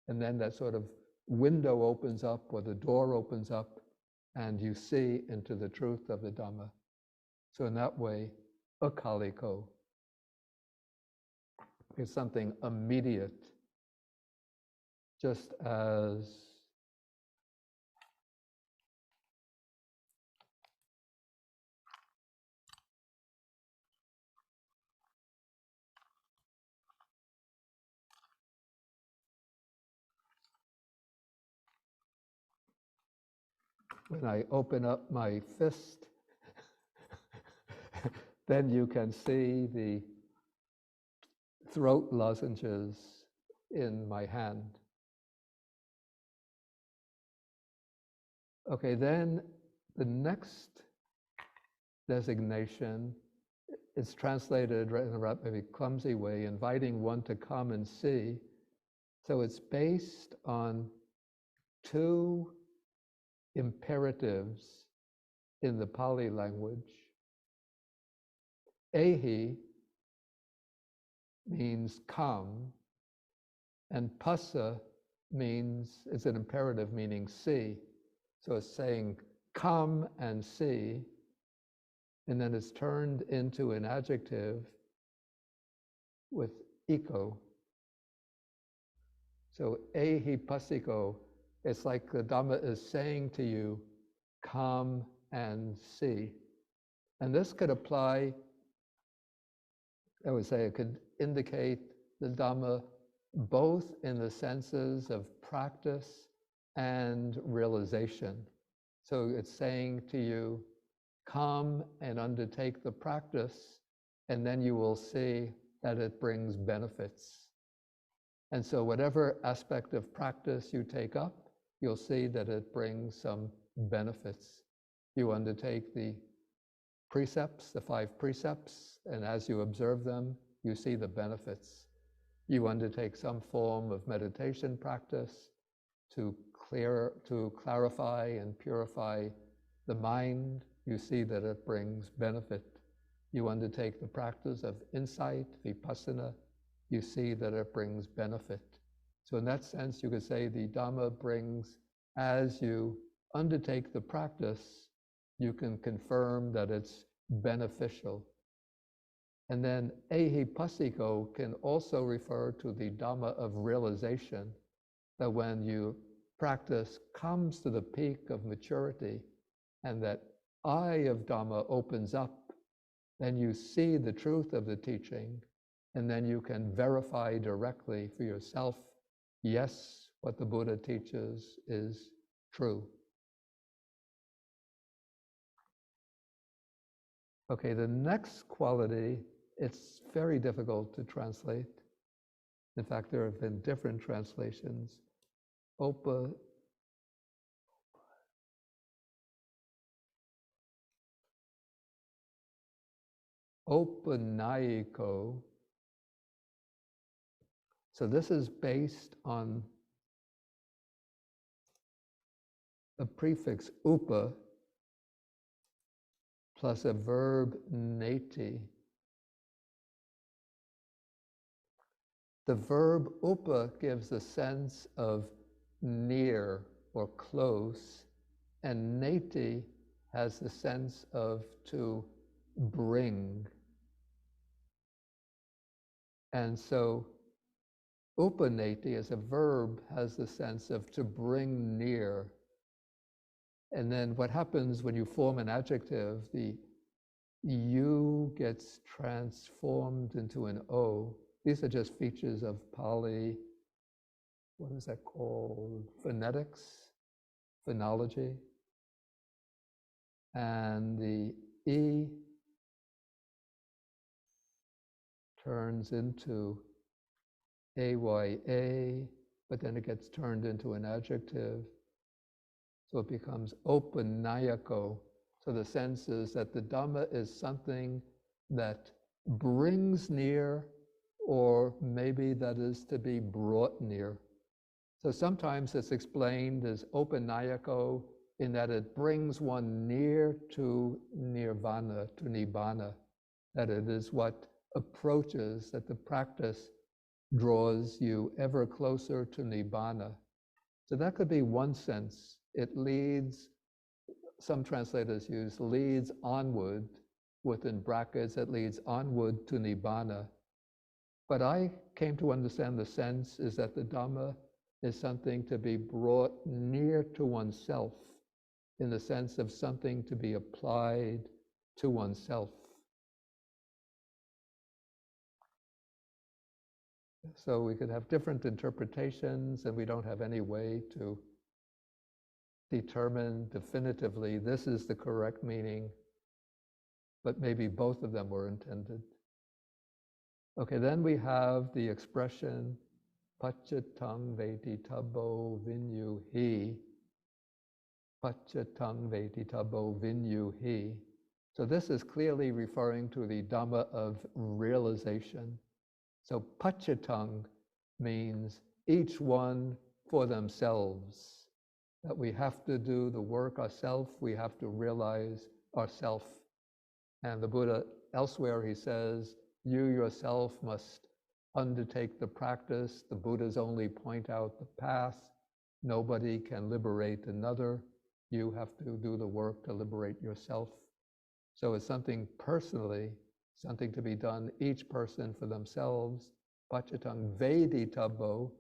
Speaker 4: and then that sort of window opens up, or the door opens up, and you see into the truth of the Dhamma. So in that way, akaliko is something immediate, just as when I open up my fist, then you can see the throat lozenges in my hand. Okay, then the next designation is translated in a maybe clumsy way, inviting one to come and see. So it's based on two imperatives in the Pali language. Ehi means come, and passa means, it's an imperative meaning see. So it's saying come and see, and then it's turned into an adjective with iko. So ehi passiko, it's like the Dhamma is saying to you, come and see. And this could apply, I would say it could indicate the Dhamma both in the senses of practice and realization. So it's saying to you, come and undertake the practice, and then you will see that it brings benefits. And so whatever aspect of practice you take up, you'll see that it brings some benefits. You undertake the precepts, the 5 precepts, and as you observe them, you see the benefits. You undertake some form of meditation practice to clarify and purify the mind, you see that it brings benefit. You undertake the practice of insight, vipassana, you see that it brings benefit. So in that sense, you could say the Dhamma brings, as you undertake the practice, you can confirm that it's beneficial. And then ehipassiko can also refer to the Dhamma of realization, that when you practice comes to the peak of maturity and that eye of Dhamma opens up, then you see the truth of the teaching, and then you can verify directly for yourself, yes, what the Buddha teaches is true. Okay, the next quality, it's very difficult to translate. In fact, there have been different translations. Opanayiko. So this is based on a prefix upa plus a verb neti. The verb upa gives a sense of near or close, and neti has the sense of to bring. And so upaneti as a verb has the sense of to bring near. And then what happens when you form an adjective, the U gets transformed into an O. These are just features of Pali, what is that called? Phonetics, phonology. And the E turns into AYA, but then it gets turned into an adjective. So it becomes opanayako. So the sense is that the Dhamma is something that brings near, or maybe that is to be brought near. So sometimes it's explained as opanayako in that it brings one near to nirvana, to nibbana, that it is what approaches, that the practice draws you ever closer to nibbana. So that could be one sense. It leads, some translators use leads onward, within brackets, it leads onward to nibbana. But I came to understand the sense is that the Dhamma is something to be brought near to oneself, in the sense of something to be applied to oneself. So we could have different interpretations, and we don't have any way to determine definitively this is the correct meaning, but maybe both of them were intended. Okay, then we have the expression Pachatang veti tabo vinyu hi. Pachatang veti tabo vinyu hi. So this is clearly referring to the Dhamma of realization. So Pachatang means each one for themselves, that we have to do the work ourselves, we have to realize ourself. And the Buddha, elsewhere he says, you yourself must undertake the practice. The Buddhas only point out the path. Nobody can liberate another. You have to do the work to liberate yourself. So it's something personally, something to be done, each person for themselves. Pachatang vedi tabo,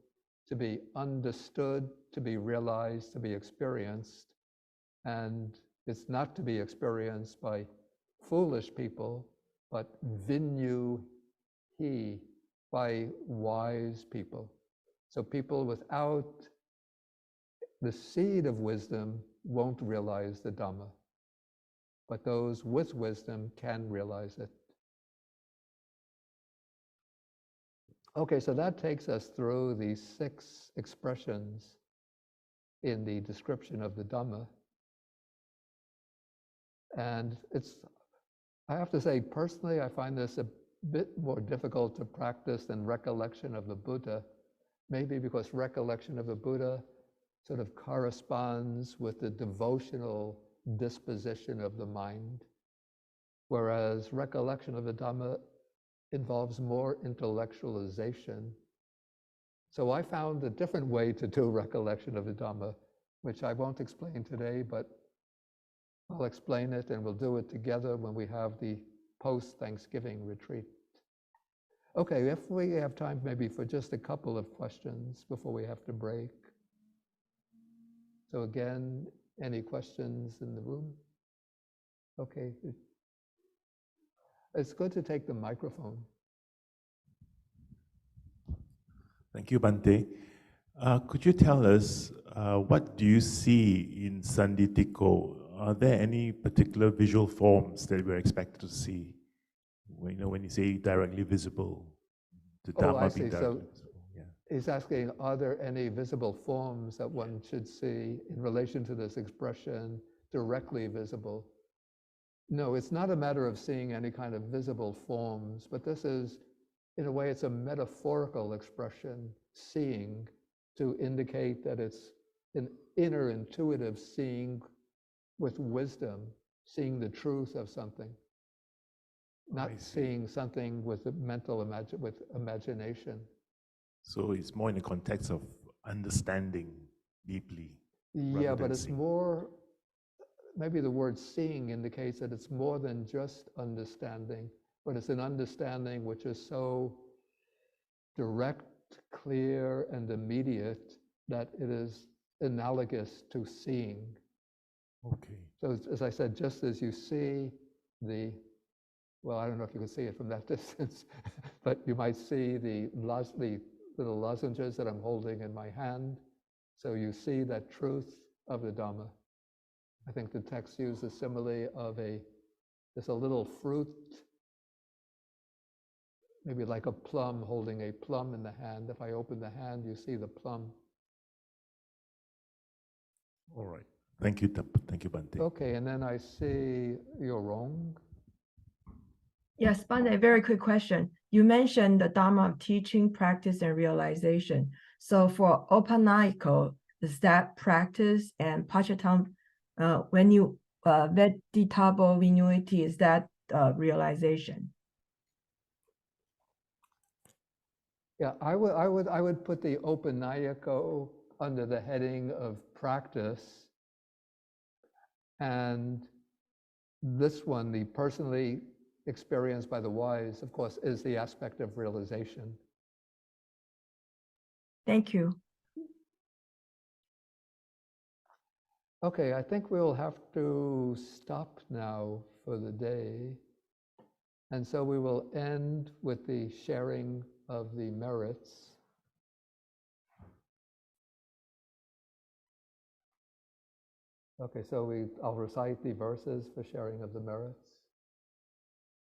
Speaker 4: to be understood, to be realized, to be experienced. And it's not to be experienced by foolish people, but vinyu hi, by wise people. So people without the seed of wisdom won't realize the Dhamma, but those with wisdom can realize it. Okay, so that takes us through these 6 expressions in the description of the Dhamma. And I have to say, personally, I find this a bit more difficult to practice than recollection of the Buddha, maybe because recollection of the Buddha sort of corresponds with the devotional disposition of the mind, whereas recollection of the Dhamma involves more intellectualization. So I found a different way to do recollection of the Dhamma, which I won't explain today, but I'll explain it and we'll do it together when we have the post-Thanksgiving retreat. Okay, if we have time maybe for just a couple of questions before we have to break. So again, any questions in the room? Okay. It's good to take the microphone.
Speaker 9: Thank you, Bhante. Could you tell us what do you see in Sanditiko? Are there any particular visual forms that we're expected to see? When you say directly visible, the Dhamma being directly visible. Yeah.
Speaker 4: He's asking, are there any visible forms that one should see in relation to this expression, directly visible? No, it's not a matter of seeing any kind of visible forms, but this is, in a way, it's a metaphorical expression, seeing, to indicate that it's an inner intuitive seeing with wisdom, seeing the truth of something, not seeing something with imagination.
Speaker 9: So it's more in the context of understanding deeply.
Speaker 4: Yeah, but it's more, maybe the word seeing indicates that it's more than just understanding, but it's an understanding which is so direct, clear, and immediate that it is analogous to seeing.
Speaker 9: Okay.
Speaker 4: So as I said, just as you see well, I don't know if you can see it from that distance, but you might see the little lozenges that I'm holding in my hand. So you see that truth of the Dhamma. I think the text uses a simile of just a little fruit, maybe like a plum, holding a plum in the hand. If I open the hand, you see the plum.
Speaker 9: All right. Thank you, Bhante.
Speaker 4: Okay, and then I see you're wrong.
Speaker 10: Yes, Bhante, a very quick question. You mentioned the Dhamma of teaching, practice, and realization. So for Opanayiko, is that practice, and Pachatang, when you Veditabo Vinuity, is that realization?
Speaker 4: Yeah, I would put the Opanayiko under the heading of practice, and this one, the personally experienced by the wise, of course, is the aspect of realization.
Speaker 10: Thank you.
Speaker 4: Okay, I think we'll have to stop now for the day. And so we will end with the sharing of the merits. Okay, so I'll recite the verses for sharing of the merits.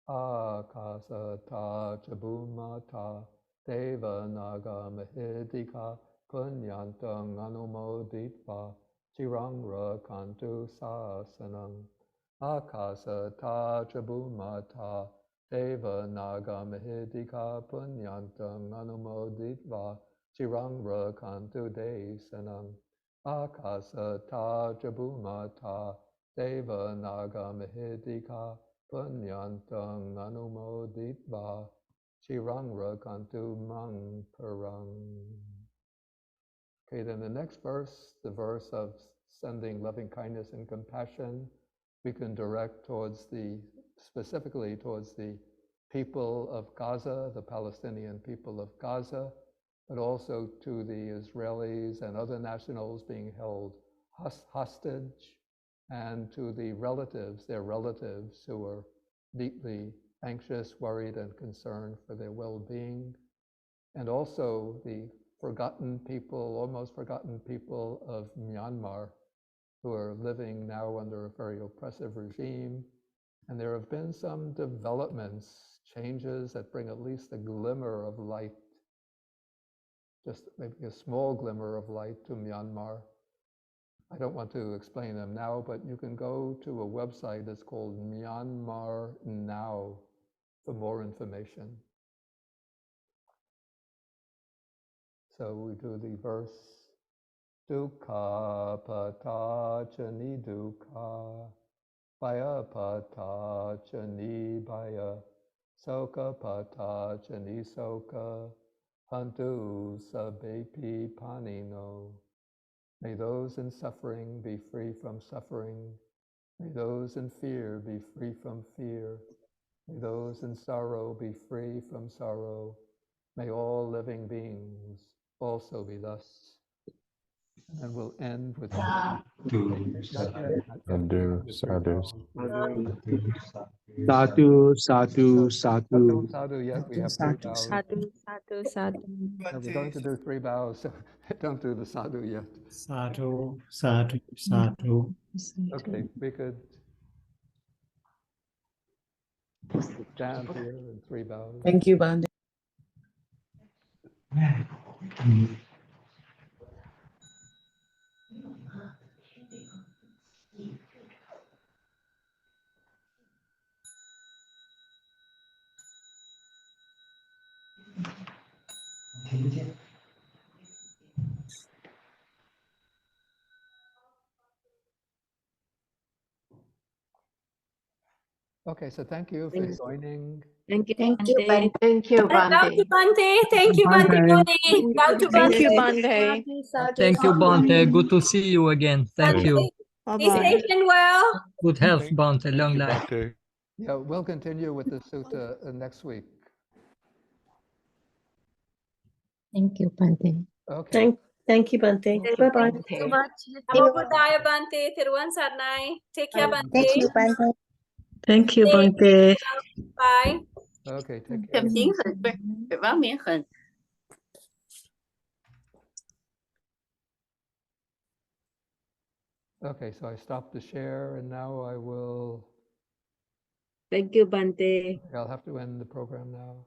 Speaker 4: Akasata chabumata deva naga mahidika punyantang anumoditva chirangra kantu sasanam. Akasata chabumata deva naga mahidika punyantang anumoditva chirangra kantu desanam. Akasata jabumata deva naga mahidika punyantang anumoditva chirangra kantu mang parang. Okay, then the next verse, the verse of sending loving kindness and compassion, we can direct specifically towards the people of Gaza, the Palestinian people of Gaza, but also to the Israelis and other nationals being held hostage, and to their relatives who are deeply anxious, worried, and concerned for their well-being, and also the almost forgotten people of Myanmar, who are living now under a very oppressive regime. And there have been some developments, changes that bring at least a glimmer of light, just maybe a small glimmer of light to Myanmar. I don't want to explain them now, but you can go to a website that's called Myanmar Now for more information. So we do the verse, Dukkha pata chani dukkha, bhaya pata chani bhaya, soka pata chani soka, hantu sabbepi panino. May those in suffering be free from suffering. May those in fear be free from fear. May those in sorrow be free from sorrow. May all living beings also be thus. And we'll end with
Speaker 11: Sadhu, sadhu.
Speaker 12: Sadhu, sadhu, sadhu.
Speaker 4: Don't sadhu yet, we have three bows.
Speaker 8: Sadhu, sadhu, sadhu.
Speaker 4: No, we're going to do 3 bows, so don't do the sadhu yet.
Speaker 12: Sadhu, sadhu, sadhu.
Speaker 4: Okay, we could stand here in 3 bows.
Speaker 10: Thank you, Bande.
Speaker 4: Okay, so thank you for joining.
Speaker 8: Thank you,
Speaker 11: Thank you,
Speaker 8: Bante.
Speaker 11: thank you,
Speaker 6: Bow to
Speaker 11: Bande.
Speaker 6: Bante. Thank you, Bante Moni. Bow to
Speaker 8: Thank you,
Speaker 6: Bante.
Speaker 8: Bante.
Speaker 12: Thank you, Bante. Good to see you again. Thank you.
Speaker 6: Stay safe and well.
Speaker 12: Good health,
Speaker 4: Okay.
Speaker 12: Bante. Long life.
Speaker 4: Yeah, we'll continue with the sutta next week.
Speaker 11: Thank you, Bande.
Speaker 4: Okay.
Speaker 10: Thank you, Bante. Bye-bye.
Speaker 11: Thank you so much.
Speaker 6: Namo Buddhaya Bante. Thiruvan Sarnai. Take care, Bante.
Speaker 11: Thank you, Bante.
Speaker 10: Thank you,
Speaker 6: Stay
Speaker 10: Bante.
Speaker 6: well. Bye.
Speaker 4: Okay, take care. Okay, so I stopped the share and now I will,
Speaker 8: Thank you, Bante.
Speaker 4: I'll have to end the program now.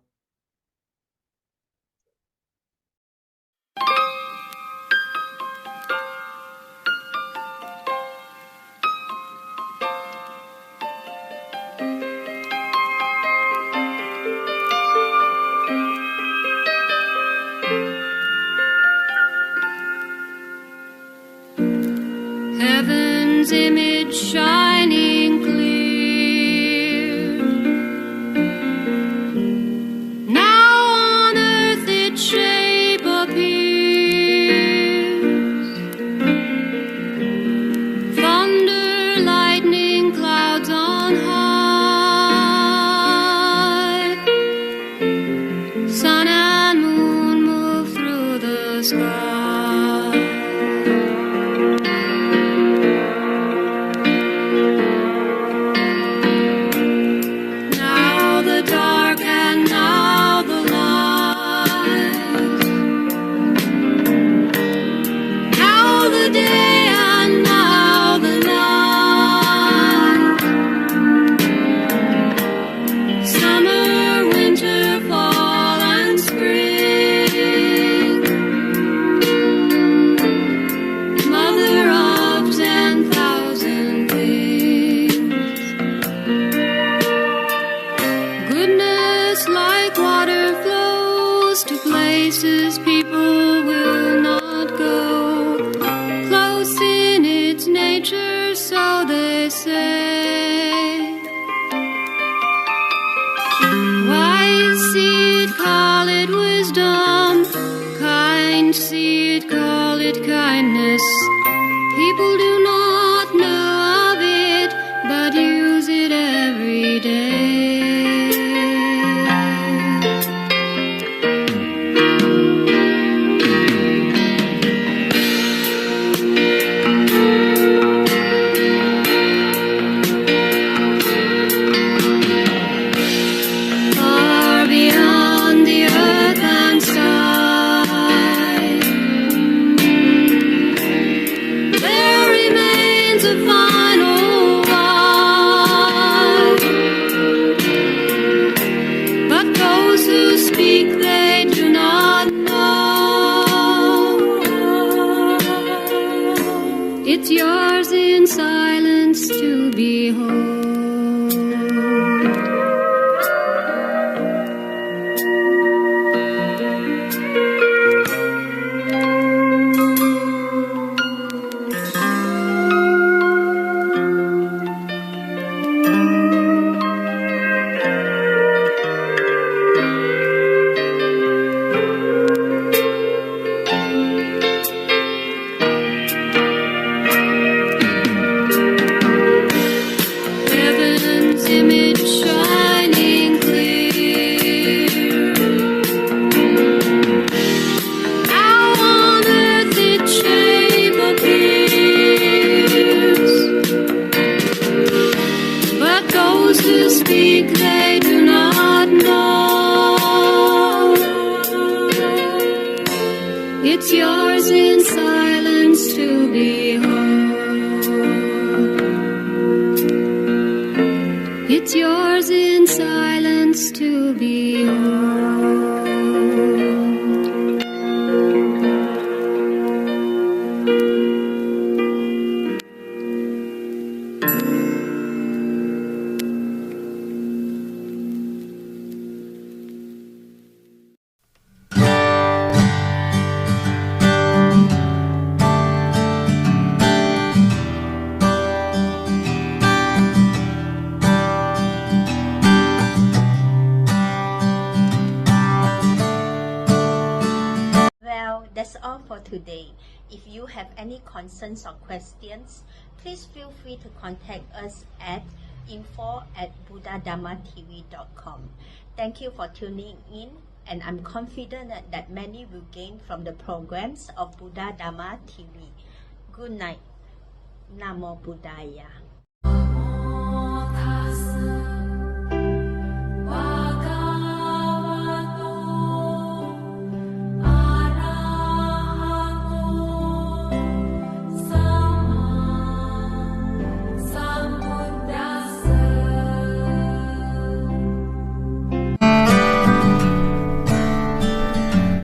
Speaker 13: Heaven's image shining clear. Now on earth its shape appears. Thunder, lightning, clouds on high. Sun and moon move through the sky. say. Wise seed, call it wisdom. Kind seed, call it kindness. People do not know of it, but use it every day. Far beyond the earth and sky, there remains a final why. But those who speak, they do not know. It's yours in silence to behold. Heaven's image shining clear. How on earth its shape appears. But those who speak, they do not know. It's yours in silence to behold. It's yours in silence to behold.
Speaker 1: Well, that's all for today. If you have any concerns or questions, please feel free to contact us at info@buddhadhammatv.com. Thank you for tuning in, and I'm confident that many will gain from the programs of Buddha Dhamma TV. Good night. Namo Buddhaya.